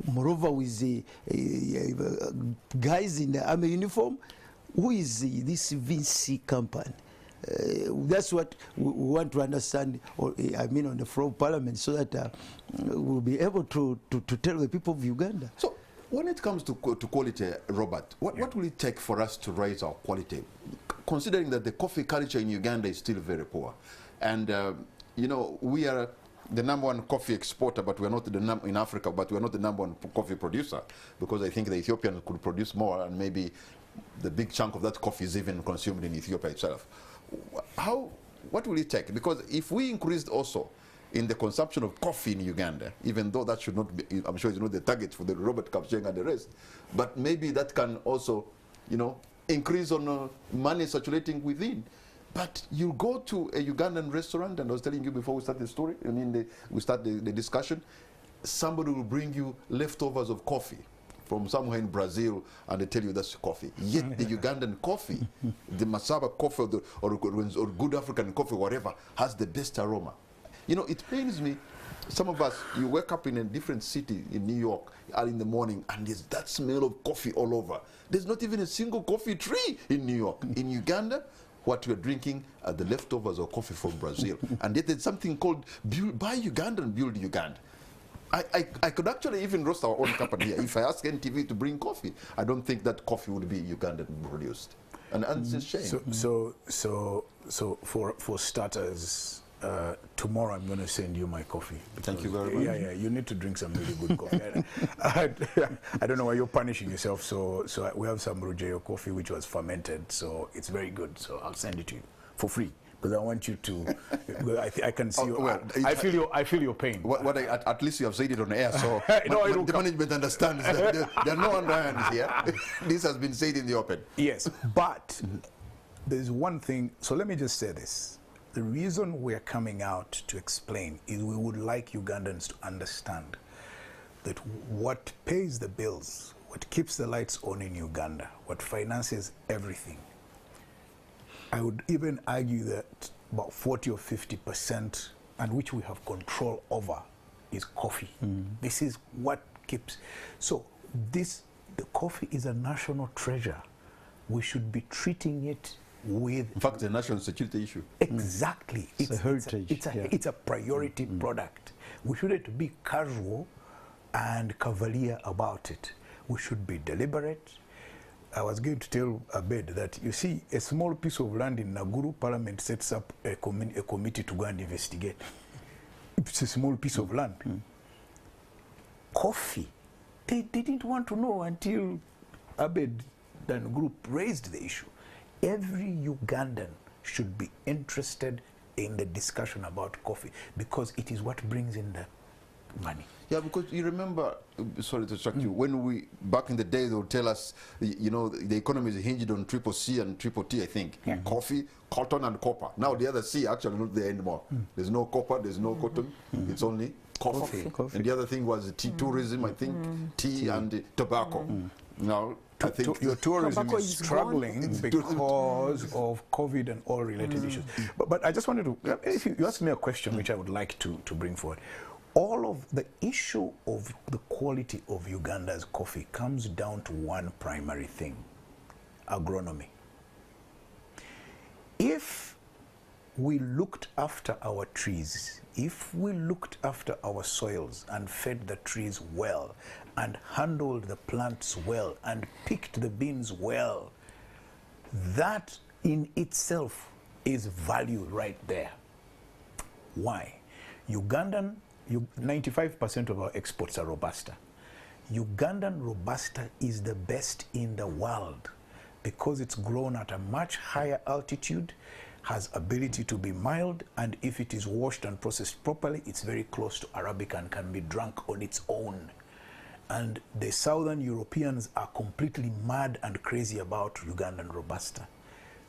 Moreover, with the guys in the army uniform, who is this Vinci company? That's what we want to understand, I mean, on the floor of parliament, so that we'll be able to tell the people of Uganda. So, when it comes to quality, Robert, what will it take for us to raise our quality, considering that the coffee culture in Uganda is still very poor? And, you know, we are the #1 coffee exporter, but we're not in Africa, but we're not the #1 coffee producer, because I think the Ethiopians could produce more, and maybe the big chunk of that coffee is even consumed in Ethiopia itself. What will it take? Because if we increased also in the consumption of coffee in Uganda, even though that should not be, I'm sure it's not the target for the Robert Kabishenga and the rest, but maybe that can also, you know, increase on money circulating within. But you go to a Ugandan restaurant, and I was telling you before we start the story, I mean, we start the discussion, somebody will bring you leftovers of coffee from somewhere in Brazil, and they tell you that's coffee. Yet the Ugandan coffee, the Masaba coffee or good African coffee, whatever, has the best aroma. You know, it pains me. Some of us, you wake up in a different city in New York early in the morning, and there's that smell of coffee all over. There's not even a single coffee tree in New York. In Uganda, what we're drinking are the leftovers of coffee from Brazil. And yet there's something called Buy Uganda and Build Uganda. I could actually even roast our own company here. If I ask NTV to bring coffee, I don't think that coffee would be Ugandan produced. And it's a shame. So for starters, tomorrow I'm going to send you my coffee. Thank you very much. Yeah, you need to drink some really good coffee. I don't know why you're punishing yourself. So we have some Ruggiero coffee which was fermented, so it's very good. So I'll send it to you for free. because I want you to. I can see. Well, I feel your pain. At least you have said it on air, so No, the management understands that there are no underhands here. This has been said in the open. Yes, but there's one thing. So let me just say this: the reason we're coming out to explain is we would like Ugandans to understand that what pays the bills, what keeps the lights on in Uganda, what finances everything. I would even argue that about 40 or 50%, and which we have control over, is coffee. This is what keeps. So the coffee is a national treasure. We should be treating it with. In fact, it's a national security issue. Exactly. It's a heritage. It's a priority product. We shouldn't be casual and cavalier about it. We should be deliberate. I was going to tell Abed that, you see, a small piece of land in Naguru, Parliament sets up a committee to go and investigate. It's a small piece of land. Coffee, they didn't want to know until Abed and group raised the issue. Every Ugandan should be interested in the discussion about coffee because it is what brings in the money. Yeah, because you remember, sorry to distract you, when back in the day, they would tell us, you know, the economy is hinged on triple C and triple T, I think. Coffee, cotton, and copper. Now the other C actually not there anymore. There's no copper, there's no cotton, it's only coffee. And the other thing was tea tourism, I think, tea and tobacco. Now, I think your tourism is struggling because of COVID and all related issues. But I just wanted to, if you asked me a question which I would like to bring forward. All of the issue of the quality of Uganda's coffee comes down to one primary thing: agronomy. If we looked after our trees, if we looked after our soils and fed the trees well and handled the plants well and picked the beans well, that in itself is value right there. Why? 95% of our exports are Robusta. Ugandan Robusta is the best in the world because it's grown at a much higher altitude, has ability to be mild, and if it is washed and processed properly, it's very close to Arabica and can be drunk on its own. And the Southern Europeans are completely mad and crazy about Ugandan Robusta.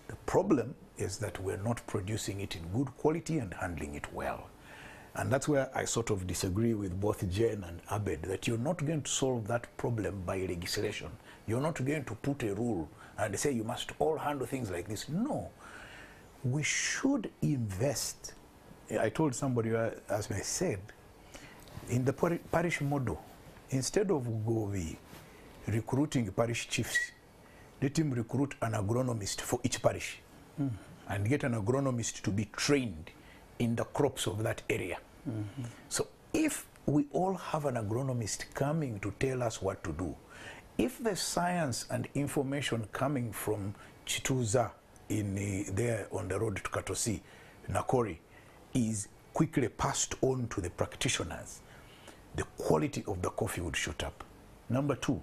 The problem is that we're not producing it in good quality and handling it well. And that's where I sort of disagree with both Jen and Abed, that you're not going to solve that problem by legislation. You're not going to put a rule and say you must all handle things like this. No. We should invest. I told somebody, as I said, in the parish model, instead of recruiting parish chiefs, let him recruit an agronomist for each parish and get an agronomist to be trained in the crops of that area. So if we all have an agronomist coming to tell us what to do, if the science and information coming from Chituza there on the road to Katosi, Nakori, is quickly passed on to the practitioners, the quality of the coffee would shoot up. Number two,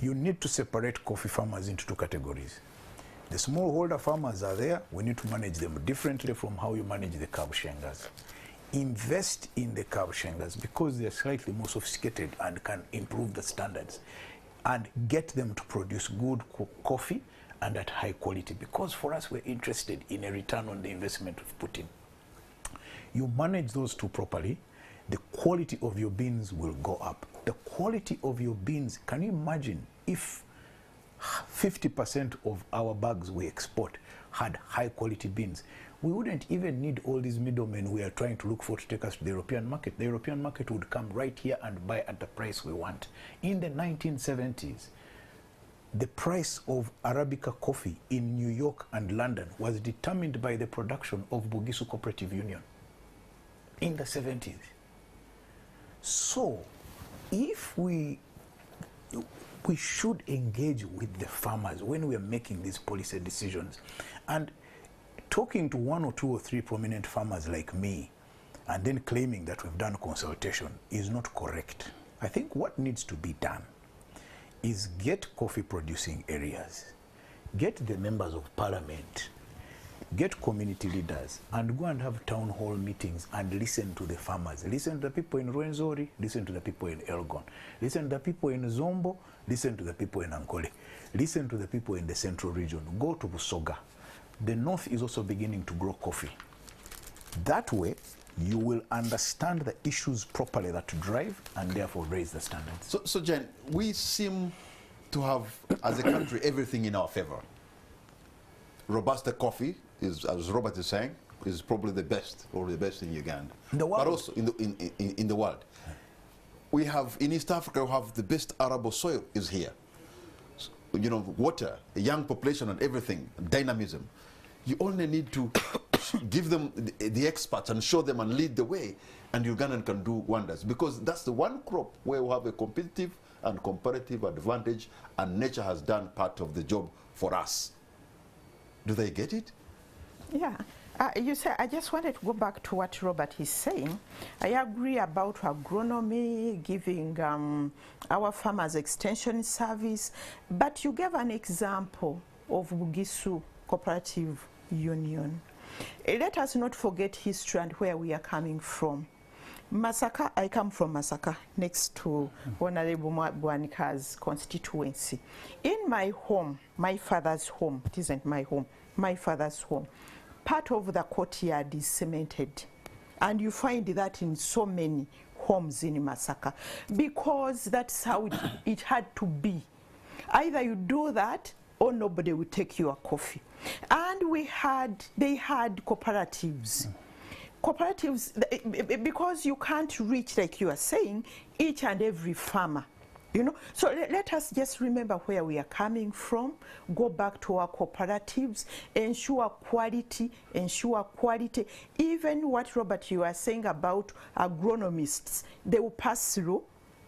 you need to separate coffee farmers into two categories. The smallholder farmers are there. We need to manage them differently from how you manage the kabushengas. Invest in the kabushengas because they're slightly more sophisticated and can improve the standards, and get them to produce good coffee and at high quality, because for us we're interested in a return on the investment we've put in. You manage those two properly, the quality of your beans will go up. The quality of your beans, can you imagine if 50% of our bags we export had high quality beans? We wouldn't even need all these middlemen we are trying to look for to take us to the European market. The European market would come right here and buy at the price we want. In the 1970s, the price of Arabica coffee in New York and London was determined by the production of Bugisu Cooperative Union in the 70s. So, if we should engage with the farmers when we are making these policy decisions. And talking to one or two or three prominent farmers like me and then claiming that we've done consultation is not correct. I think what needs to be done is get coffee producing areas, get the members of parliament, get community leaders and go and have town hall meetings and listen to the farmers. Listen to the people in Rwenzori, listen to the people in Elgon, listen to the people in Zombo, listen to the people in Ankole, listen to the people in the central region. Go to Busoga. The north is also beginning to grow coffee. That way, you will understand the issues properly that drive and therefore raise the standards. So Jen, we seem to have, as a country, everything in our favor. Robusta coffee is, as Robert is saying, is probably the best, or the best in Uganda. In the world. But also in the world. We have, in East Africa, we have the best arable soil is here. So, you know, water, a young population and everything, dynamism. You only need to give them the experts and show them and lead the way, and Ugandan can do wonders, because that's the one crop where we have a competitive and comparative advantage, and nature has done part of the job for us. Do they get it? Yeah. You say, I just wanted to go back to what Robert is saying. I agree about agronomy, giving our farmers extension service, but you gave an example of Bugisu Cooperative Union. Let us not forget history and where we are coming from. Masaka, I come from Masaka, next to Honorable Bwanika's constituency. In my home, my father's home, it isn't my home, my father's home, part of the courtyard is cemented. And you find that in so many homes in Masaka, because that's how it had to be. Either you do that or nobody will take your coffee. And they had cooperatives. Cooperatives, because you can't reach, like you are saying, each and every farmer. You know, so let us just remember where we are coming from, go back to our cooperatives, ensure quality. Even what, Robert, you are saying about agronomists, they will pass through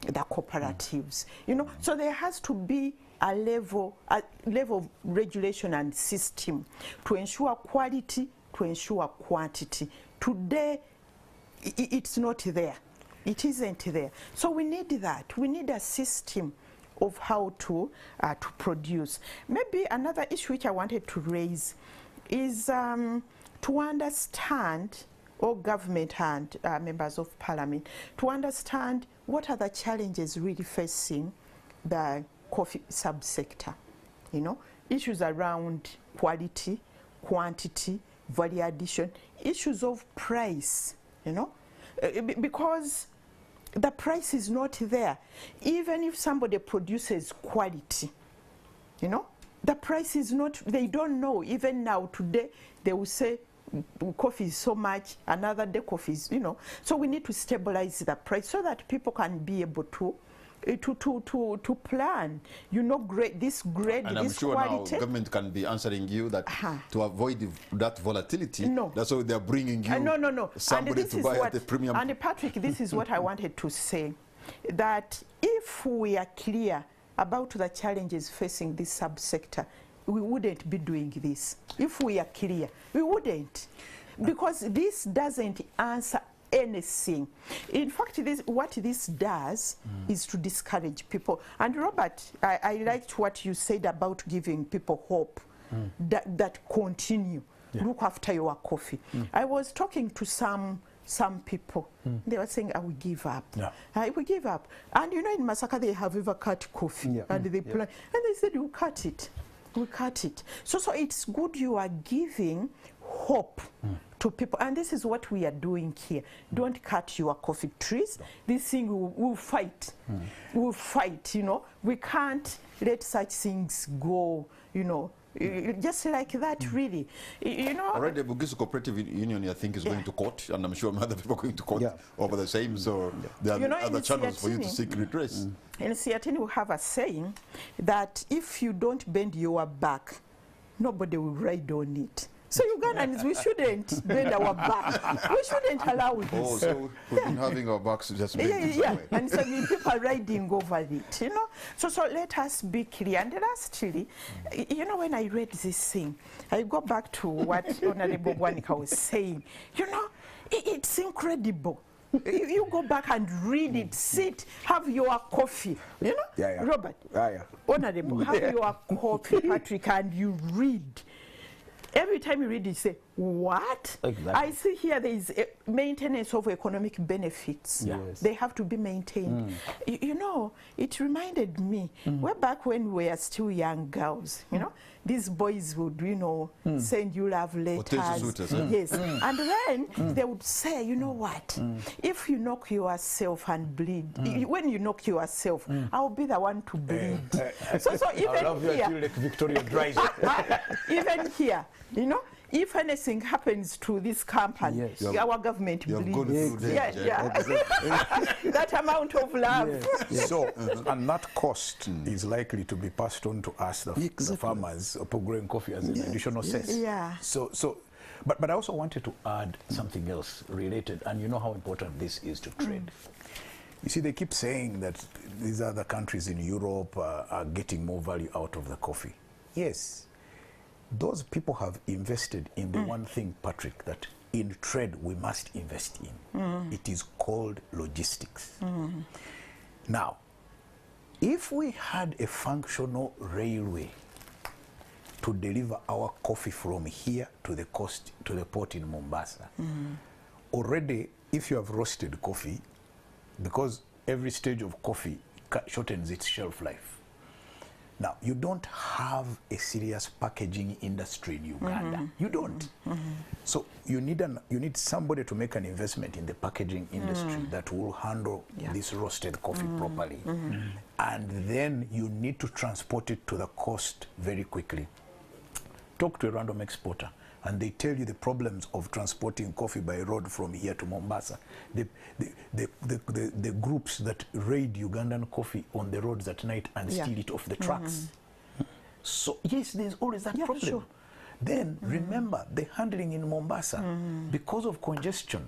the cooperatives. You know, so there has to be a level of regulation and system to ensure quality, to ensure quantity. Today, it's not there. It isn't there. So we need that. We need a system of how to produce. Maybe another issue which I wanted to raise is to understand, or government and members of parliament, to understand what are the challenges really facing the coffee subsector. You know, issues around quality, quantity, value addition, issues of price, you know, because the price is not there. Even if somebody produces quality, you know, the price is not, they don't know. Even now, today, they will say coffee is so much, another day coffee is, you know. So we need to stabilize the price so that people can be able to plan, you know, this grade, and this I'm sure quality. now government can be answering you that to avoid that volatility, that's why they're bringing you somebody to buy at the premium. And Patrick, this is what I wanted to say, that if we are clear about the challenges facing this subsector, we wouldn't be doing this. If we are clear, we wouldn't, because this doesn't answer anything. In fact, what this does is to discourage people. And Robert, I liked what you said about giving people hope that continue. Look after your coffee. I was talking to some people. They were saying, I will give up. I will give up. And you know, in Masaka, they have ever cut coffee. And they plan. And they said, you cut it. We cut it. So it's good you are giving hope to people, and this is what we are doing here. Don't cut your coffee trees. This thing will fight. We'll fight, you know. We can't let such things go, you know, just like that, really. You know. Already, Bugisu Cooperative Union, I think, is going to court, and I'm sure other people are going to court over the same. So there are other channels for you to seek redress. In Siatini, we have a saying that if you don't bend your back, nobody will ride on it. So Ugandans, we shouldn't bend our back. We shouldn't allow this. Oh, so we've been having our backs just bent this way. And so people are riding over it, you know. So let us be clear. And lastly, you know, when I read this thing, I go back to what Honorable Bwanika was saying. You know, it's incredible. You go back and read it, sit, have your coffee, you know, Robert, Honorable, have your coffee, Patrick, and you read. Every time you read it, you say, what? Exactly. I see here there is maintenance of economic benefits. Yes. They have to be maintained. You know, it reminded me, way back when we were still young girls, you know, these boys would, you know, send you love letters. Suitors, Yes. And then they would say, you know what, if you knock yourself and bleed, when you knock yourself, I'll be the one to bleed. So even I love you here, until like Victoria dries. even here, you know, if anything happens to this company, Yes. our government You have bleeds. good food. Yeah. That amount of love. So, and that cost is likely to be passed on to us, the farmers, growing coffee as an additional sense. Yeah. But I also wanted to add something else related, and you know how important this is to trade. You see, they keep saying that these other countries in Europe are getting more value out of the coffee. Yes, those people have invested in the one thing, Patrick, that in trade we must invest in. It is called logistics. Now, if we had a functional railway to deliver our coffee from here to the coast, to the port in Mombasa, already, if you have roasted coffee, because every stage of coffee shortens its shelf life. Now, you don't have a serious packaging industry in Uganda. You don't. So you need somebody to make an investment in the packaging industry that will handle this roasted coffee properly. And then you need to transport it to the coast very quickly. Talk to a random exporter, and they tell you the problems of transporting coffee by road from here to Mombasa. The groups that raid Ugandan coffee on the roads at night and steal it off the trucks. So yes, there's always that problem. Sure. Then remember the handling in Mombasa because of congestion.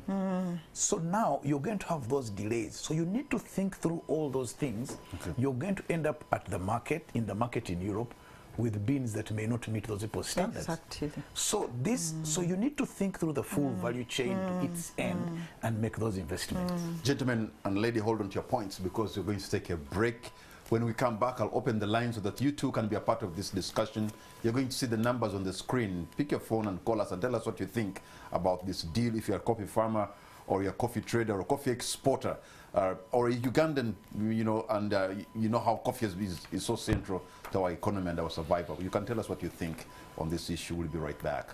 So now you're going to have those delays. So you need to think through all those things. You're going to end up at the market, in Europe, with beans that may not meet those people's standards. Exactly. So so you need to think through the full value chain to its end and make those investments. Gentlemen and lady, hold on to your points because we're going to take a break. When we come back, I'll open the line so that you too can be a part of this discussion. You're going to see the numbers on the screen. Pick your phone and call us and tell us what you think about this deal. If you're a coffee farmer or you're a coffee trader or a coffee exporter or a Ugandan, you know, and you know how coffee is so central to our economy and our survival. You can tell us what you think on this issue. We'll be right back.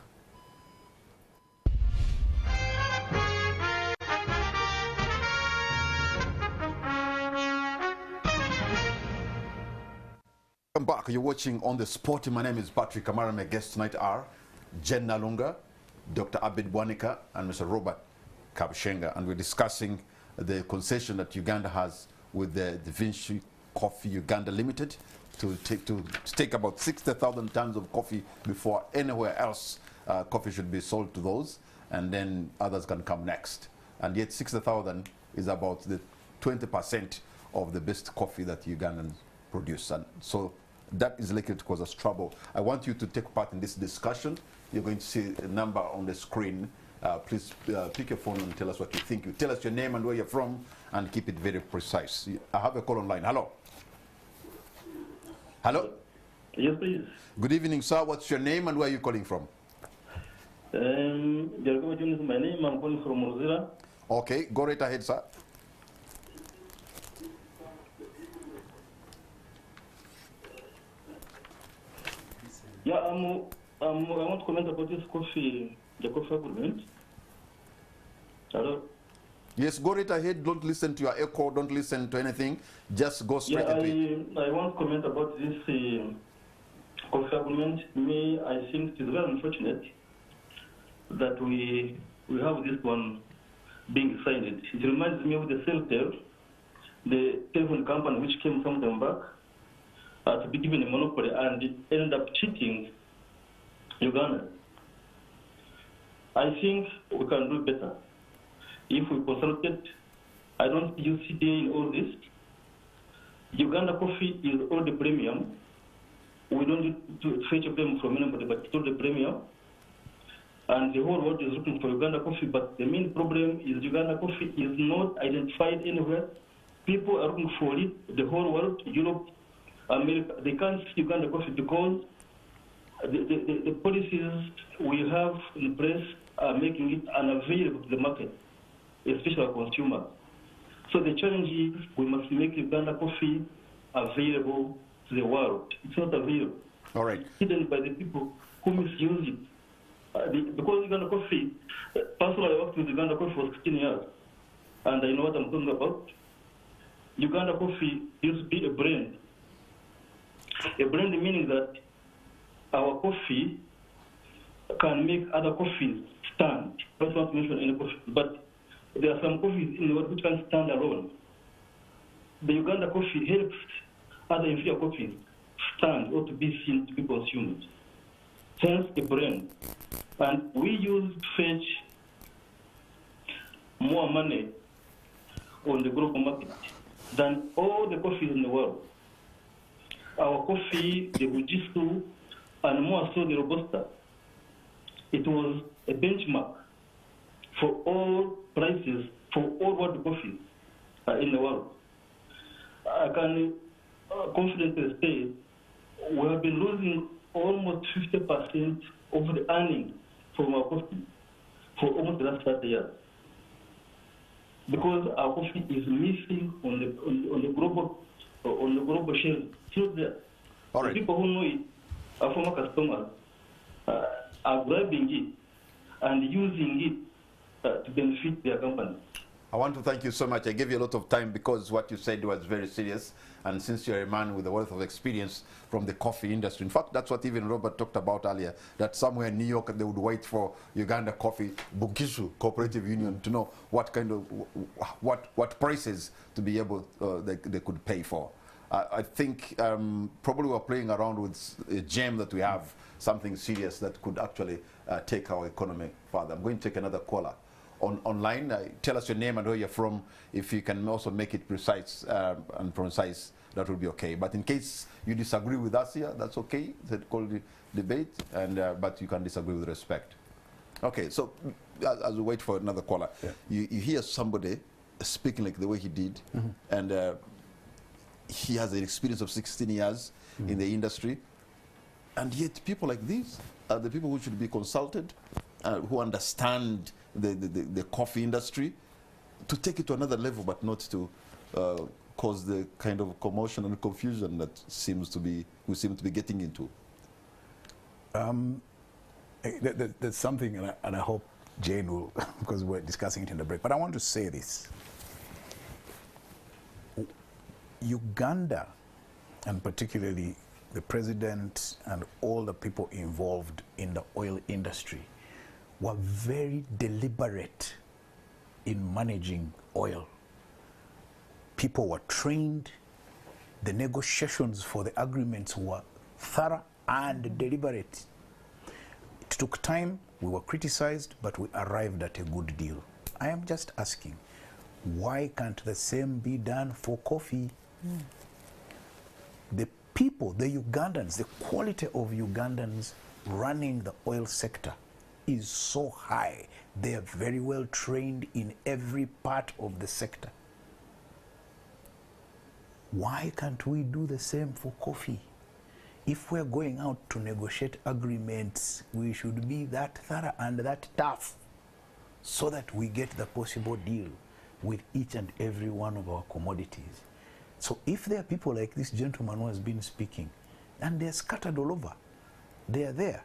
Welcome back. You're watching On the Spot. My name is Patrick Kamara. My guests tonight are Jen Nalunga, Dr. Abed Bwanika, and Mr. Robert Kabshenga. And we're discussing the concession that Uganda has with the Vinci Coffee Uganda Limited to take about 60,000 tons of coffee before anywhere else coffee should be sold to those, and then others can come next. And yet 60,000 is about the 20% of the best coffee that Ugandans produce. And so that is likely to cause us trouble. I want you to take part in this discussion. You're going to see a number on the screen. Please pick your phone and tell us what you think. You tell us your name and where you're from and keep it very precise. I have a call online. Hello. Hello? Yes, please. Good evening, sir. What's your name and where are you calling from? Jacob Jones is my name. I'm calling from Mozilla. Okay, go right ahead, sir. Yeah, I want to comment about this coffee, the coffee agreement. Hello? Yes, go right ahead. Don't listen to your echo. Don't listen to anything. Just go straight into it. I want to comment about this coffee agreement. I think it is very unfortunate that we have this one being signed. It reminds me of the Celtel, the telephone company which came some time back to be given a monopoly and it ended up cheating Uganda. I think we can do better. If we consulted, I don't use CDA in all this. Uganda coffee is all the premium. We don't need to fetch a premium from anybody, but it's all the premium. And the whole world is looking for Uganda coffee, but the main problem is Uganda coffee is not identified anywhere. People are looking for it, the whole world, Europe, America, they can't see Uganda coffee because the policies we have in place are making it unavailable to the market, especially our consumers. So the challenge is we must make Uganda coffee available to the world. It's not available. All right. It's hidden by the people who misuse it. Because Uganda coffee, personally I worked with Uganda coffee for 16 years, and I know what I'm talking about. Uganda coffee used to be a brand. A brand meaning that our coffee can make other coffees stand. I don't want to mention any coffee, but there are some coffees in the world which can stand alone. The Uganda coffee helps other inferior coffees stand or to be seen, to be consumed. Hence a brand. And we use to fetch more money on the global market than all the coffees in the world. Our coffee, the Bujisu, and more so the Robusta, it was a benchmark for all prices, for all world coffees in the world. I can confidently say we have been losing almost 50% of the earnings from our coffee for almost the last 30 years. Because our coffee is missing on the global shelf. It's not there. All right. The people who know it, our former customers, are grabbing it and using it to benefit their company. I want to thank you so much. I gave you a lot of time because what you said was very serious. And since you're a man with a wealth of experience from the coffee industry, in fact, that's what even Robert talked about earlier, that somewhere in New York, they would wait for Uganda Coffee, Bugishu Cooperative Union to know what kind of, what prices to be able, they could pay for. I think probably we're playing around with a gem that we have, something serious that could actually take our economy further. I'm going to take another caller. Online, tell us your name and where you're from. If you can also make it precise and concise, that will be okay. But in case you disagree with us here, that's okay. It's called the debate, and but you can disagree with respect. Okay, so as we wait for another caller, you hear somebody speaking like the way he did, and he has an experience of 16 years in the industry, and yet people like these are the people who should be consulted, who understand the coffee industry, to take it to another level, but not to cause the kind of commotion and confusion that we seem to be getting into. There's something, and I hope Jane will, because we're discussing it in the break, but I want to say this. Uganda, and particularly the president and all the people involved in the oil industry, were very deliberate in managing oil. People were trained. The negotiations for the agreements were thorough and deliberate. It took time, we were criticized, but we arrived at a good deal. I am just asking, why can't the same be done for coffee? The people, the Ugandans, the quality of Ugandans running the oil sector is so high. They are very well trained in every part of the sector. Why can't we do the same for coffee? If we're going out to negotiate agreements, we should be that thorough and that tough so that we get the possible deal with each and every one of our commodities. So if there are people like this gentleman who has been speaking, and they're scattered all over, they are there,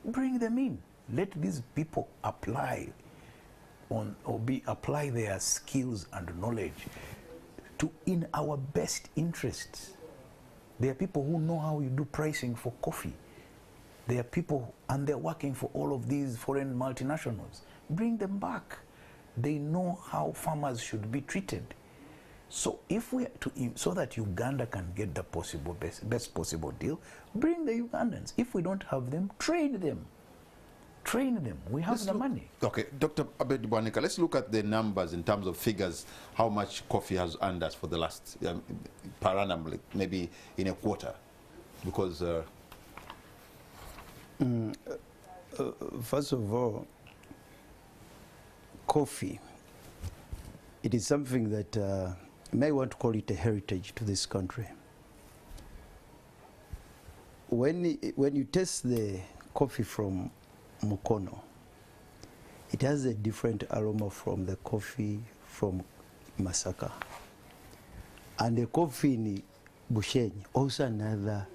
bring them in. Let these people apply apply their skills and knowledge to in our best interests. There are people who know how you do pricing for coffee. There are people, and they're working for all of these foreign multinationals. Bring them back. They know how farmers should be treated. So if we so that Uganda can get the best possible deal, bring the Ugandans. If we don't have them, train them. Train them. We have the money. Okay, Dr. Abed Bwanika, let's look at the numbers in terms of figures, how much coffee has earned us for the last, per annum, like maybe in a quarter, because... first of all, coffee, it is something that you may want to call it a heritage to this country. when you taste the coffee from Mukono, it has a different aroma from the coffee from Masaka. And the coffee in Bushenyi also another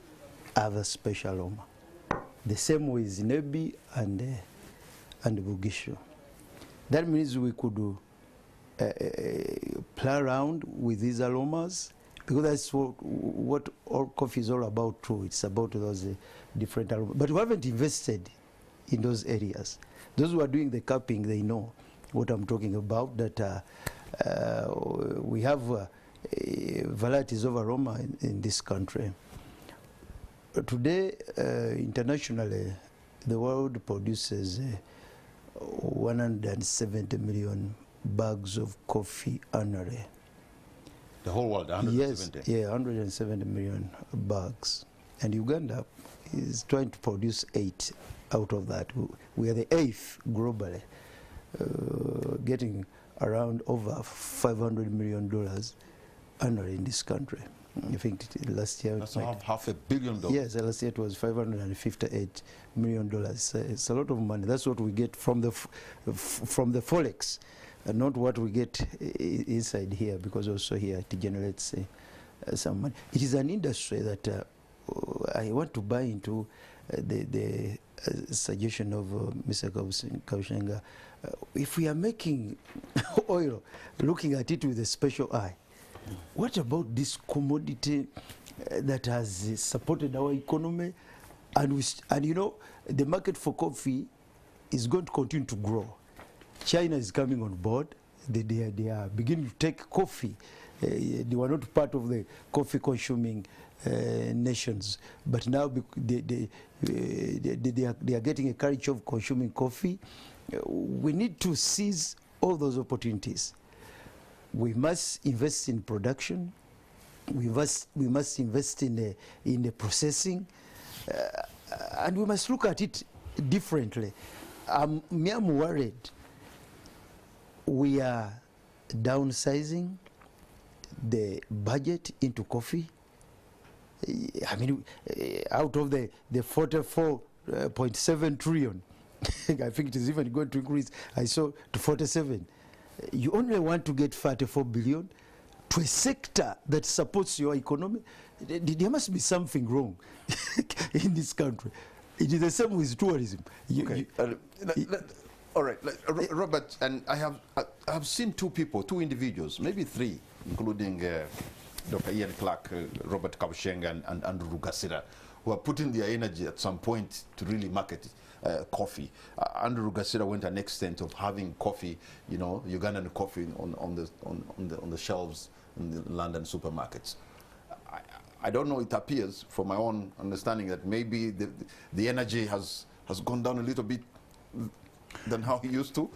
special aroma. The same with Nebi and Bugisho. That means we could play around with these aromas, because that's what all coffee is all about too. It's about those different aromas. But we haven't invested in those areas. Those who are doing the cupping, they know what I'm talking about, that we have varieties of aroma in this country. Today, internationally, the world produces 170 million bags of coffee annually. The whole world, 170? Yes, yeah, 170 million bags. And Uganda is trying to produce 8 out of that. We are the 8th globally, getting around over $500 million annually in this country. I think last year... That's $500 million. Yes, last year it was $558 million. It's a lot of money. That's what we get from the forex, and not what we get inside here, because also here it generates some money. It is an industry that I want to buy into. The suggestion of Mr. Kaushenga, if we are making oil, looking at it with a special eye, what about this commodity that has supported our economy, and you know, the market for coffee is going to continue to grow. China is coming on board. They are beginning to take coffee. They were not part of the coffee consuming nations, but now they are getting a culture of consuming coffee. We need to seize all those opportunities. We must invest in production. We must invest in the processing, and we must look at it differently. I'm worried. We are downsizing the budget into coffee. I mean, out of the 44.7 trillion, I think it is even going to increase, I saw, to 47. You only want to get 34 billion to a sector that supports your economy. There must be something wrong in this country. It is the same with tourism. All right, Robert, and I have seen two individuals, maybe 3, including Dr. Ian Clark, Robert Kaushenga, and Andrew Rugasira, who are putting their energy at some point to really market coffee. Andrew Rugasira went an extent of having coffee, you know, Ugandan coffee on the shelves in the London supermarkets. I don't know, it appears from my own understanding that maybe the energy has gone down a little bit than how he used to.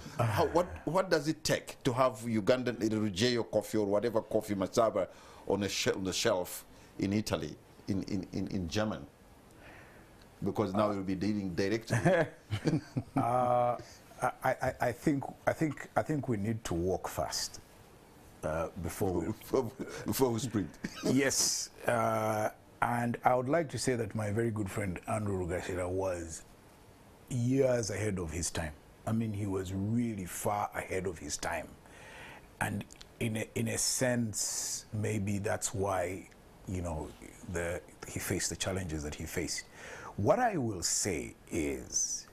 What does it take to have Ugandan Ruggiero coffee or whatever coffee Masaba on the shelf in Italy, in German? Because now you'll be dealing directly. I think we need to walk fast before we sprint. Yes, and I would like to say that my very good friend Andrew Rugasira was years ahead of his time. I mean, he was really far ahead of his time, and in a sense, maybe that's why, you know, he faced the challenges that he faced. What I will say is,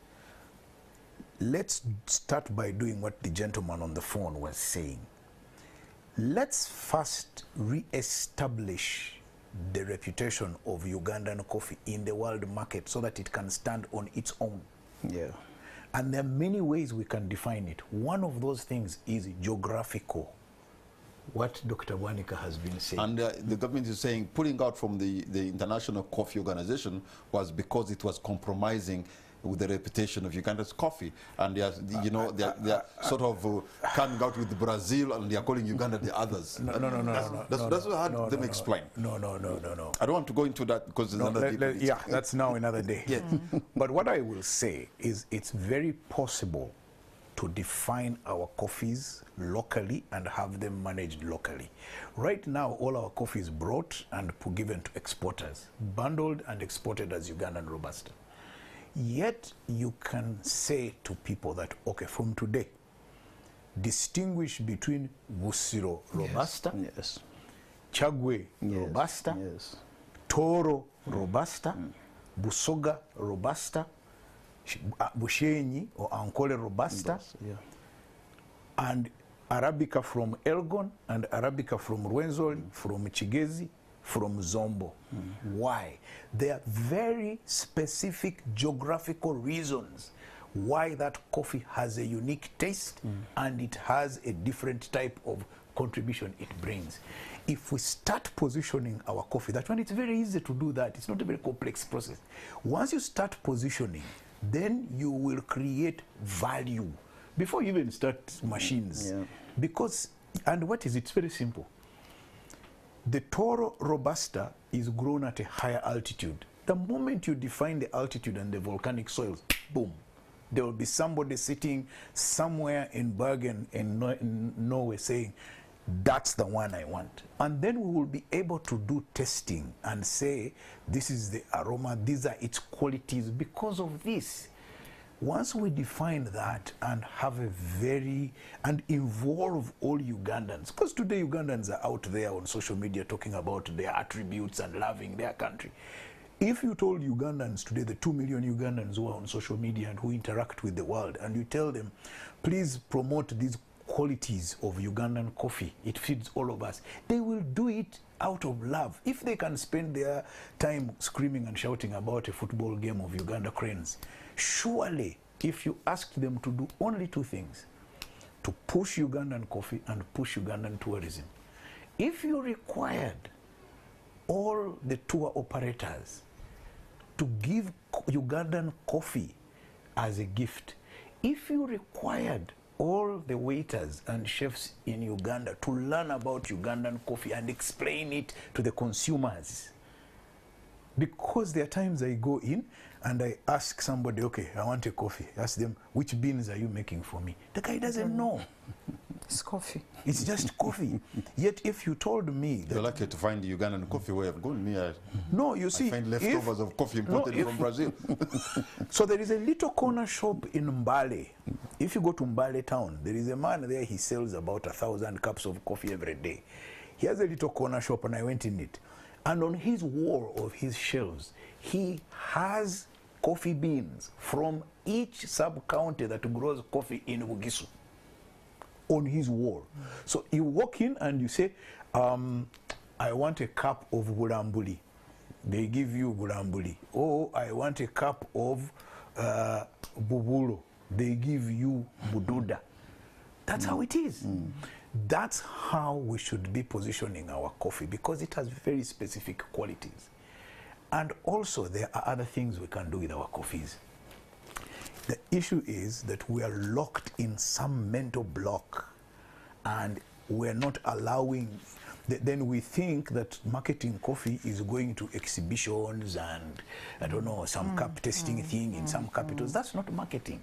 let's start by doing what the gentleman on the phone was saying. Let's first re-establish the reputation of Ugandan coffee in the world market so that it can stand on its own. Yeah. And there are many ways we can define it. One of those things is geographical, what Dr. Wanika has been saying. And the government is saying pulling out from the International Coffee Organization was because it was compromising with the reputation of Uganda's coffee. And they are, you know, they are sort of coming out with Brazil, and they are calling Uganda the others. That's what I had them explain. No. I don't want to go into that because it's another day. Yeah, that's now another day. Yeah. But what I will say is it's very possible to define our coffees locally and have them managed locally. Right now, all our coffee is brought and given to exporters, bundled and exported as Ugandan Robusta. Yet you can say to people that, okay, from today, distinguish between Busiro Robusta, Yes. Chagwe Robusta, Yes. Toro Robusta, Busoga Robusta, Bushenyi or Ankole Robusta, Yeah. and Arabica from Elgon and Arabica from Rwenzori, from Chigezi, from Zombo. Why? There are very specific geographical reasons why that coffee has a unique taste and it has a different type of contribution it brings. If we start positioning our coffee, that one, it's very easy to do that. It's not a very complex process. Once you start positioning, then you will create value before you even start machines. Yeah. Because, and what is it? It's very simple. The Toro Robusta is grown at a higher altitude. The moment you define the altitude and the volcanic soils, boom, there will be somebody sitting somewhere in Bergen in Norway saying, that's the one I want. And then we will be able to do testing and say, this is the aroma, these are its qualities because of this. Once we define that and have a very, and involve all Ugandans, because today Ugandans are out there on social media talking about their attributes and loving their country. If you told Ugandans today, the 2 million Ugandans who are on social media and who interact with the world, and you tell them, please promote these qualities of Ugandan coffee, it feeds all of us, they will do it out of love. If they can spend their time screaming and shouting about a football game of Uganda Cranes, surely if you asked them to do only two things, to push Ugandan coffee and push Ugandan tourism, if you required all the tour operators to give Ugandan coffee as a gift, if you required all the waiters and chefs in Uganda to learn about Ugandan coffee and explain it to the consumers. Because there are times I go in and I ask somebody, okay, I want a coffee. Ask them, which beans are you making for me? The guy doesn't know. It's coffee. It's just coffee. Yet if you told me that... You're lucky to find the Ugandan coffee where I've gone. No, you see... I find leftovers of coffee imported from Brazil. So there is a little corner shop in Mbale. If you go to Mbale town, there is a man there, he sells about 1,000 cups of coffee every day. He has a little corner shop and I went in it. And on his wall of his shelves, he has coffee beans from each sub-county that grows coffee in Bugisu on his wall. So you walk in and you say, I want a cup of bulambuli. They give you bulambuli. Oh, I want a cup of bubulo. They give you bududa. That's how it is. That's how we should be positioning our coffee, because it has very specific qualities. And also there are other things we can do with our coffees. The issue is that we are locked in some mental block and we're not allowing, then we think that marketing coffee is going to exhibitions and, I don't know, some cup testing thing in some capitals. That's not marketing.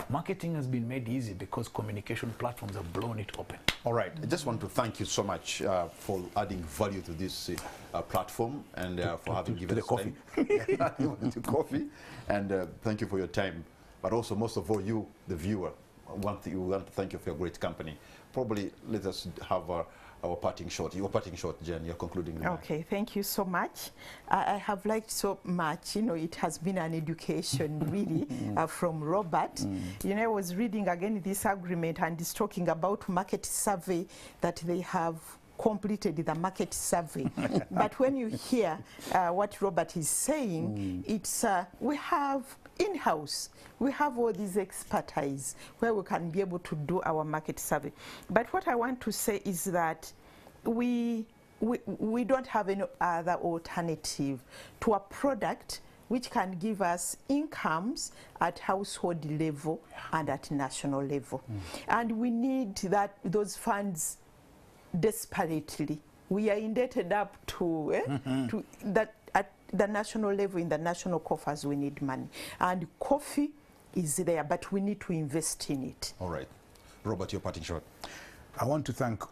Marketing has been made easy because communication platforms have blown it open. All right. I just want to thank you so much for adding value to this platform and for having given us coffee. to coffee. And thank you for your time. But also, most of all, you, the viewer, we want to thank you for your great company. Probably let us have our parting shot. Your parting shot, Jen, your concluding remark. Okay, thank you so much. I have liked so much, it has been an education really from Robert. I was reading again this agreement and it's talking about market survey, that they have completed the market survey. But when you hear what Robert is saying, it's we have in-house, we have all these expertise where we can be able to do our market survey. But what I want to say is that we don't have any other alternative to a product which can give us incomes at household level and at national level. And we need those funds desperately. We are indebted up to, to that at the national level. In the national coffers we need money, and coffee is there, but we need to invest in it. All right. Robert, your parting shot. I want to thank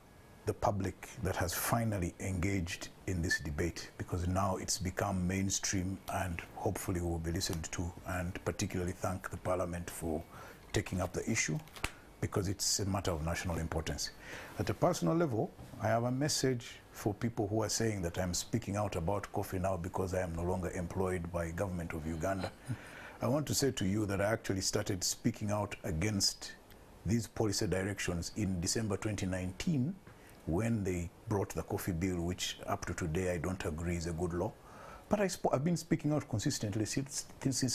the public that has finally engaged in this debate, because now it's become mainstream and hopefully will be listened to, and particularly thank the Parliament for taking up the issue, because it's a matter of national importance. At a personal level, I have a message for people who are saying that I'm speaking out about coffee now because I am no longer employed by government of Uganda. I want to say to you that I actually started speaking out against these policy directions in December 2019, when they brought the coffee bill, which up to today I don't agree is a good law. But I've been speaking out consistently since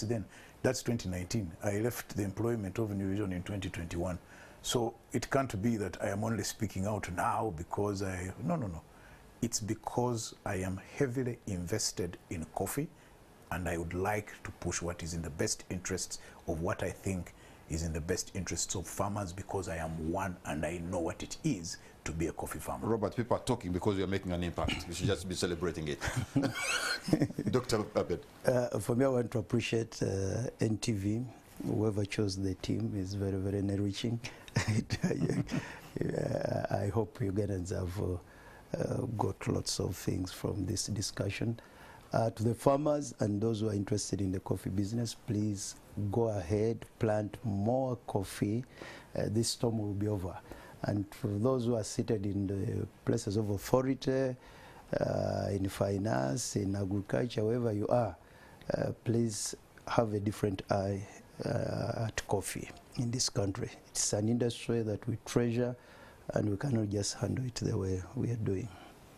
then. That's 2019. I left the employment of New Vision in 2021. So it can't be that I am only speaking out now because no. It's because I am heavily invested in coffee, and I would like to push what is in the best interests of what I think is in the best interests of farmers, because I am one and I know what it is to be a coffee farmer. Robert, people are talking because you're making an impact. You should just be celebrating it. Dr. Abed. For me, I want to appreciate NTV. Whoever chose the team is very, very enriching. I hope Ugandans have got lots of things from this discussion. To the farmers and those who are interested in the coffee business, please go ahead, plant more coffee. This storm will be over. And for those who are seated in the places of authority, in finance, in agriculture, wherever you are, please have a different eye at coffee in this country. It's an industry that we treasure, and we cannot just handle it the way we are doing.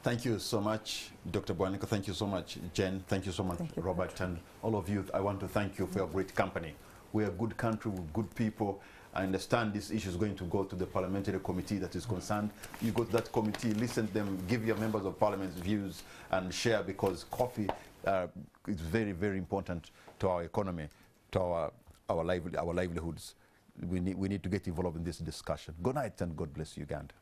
Thank you so much, Dr. Bwaniko. Thank you so much, Jen. Thank you so much, Robert. And all of you, I want to thank you for your great company. We're a good country with good people. I understand this issue is going to go to the parliamentary committee that is concerned. You go to that committee, listen to them, give your members of parliament's views, and share, because coffee is very, very important to our economy, to our livelihoods. We need to get involved in this discussion. Good night and God bless Uganda.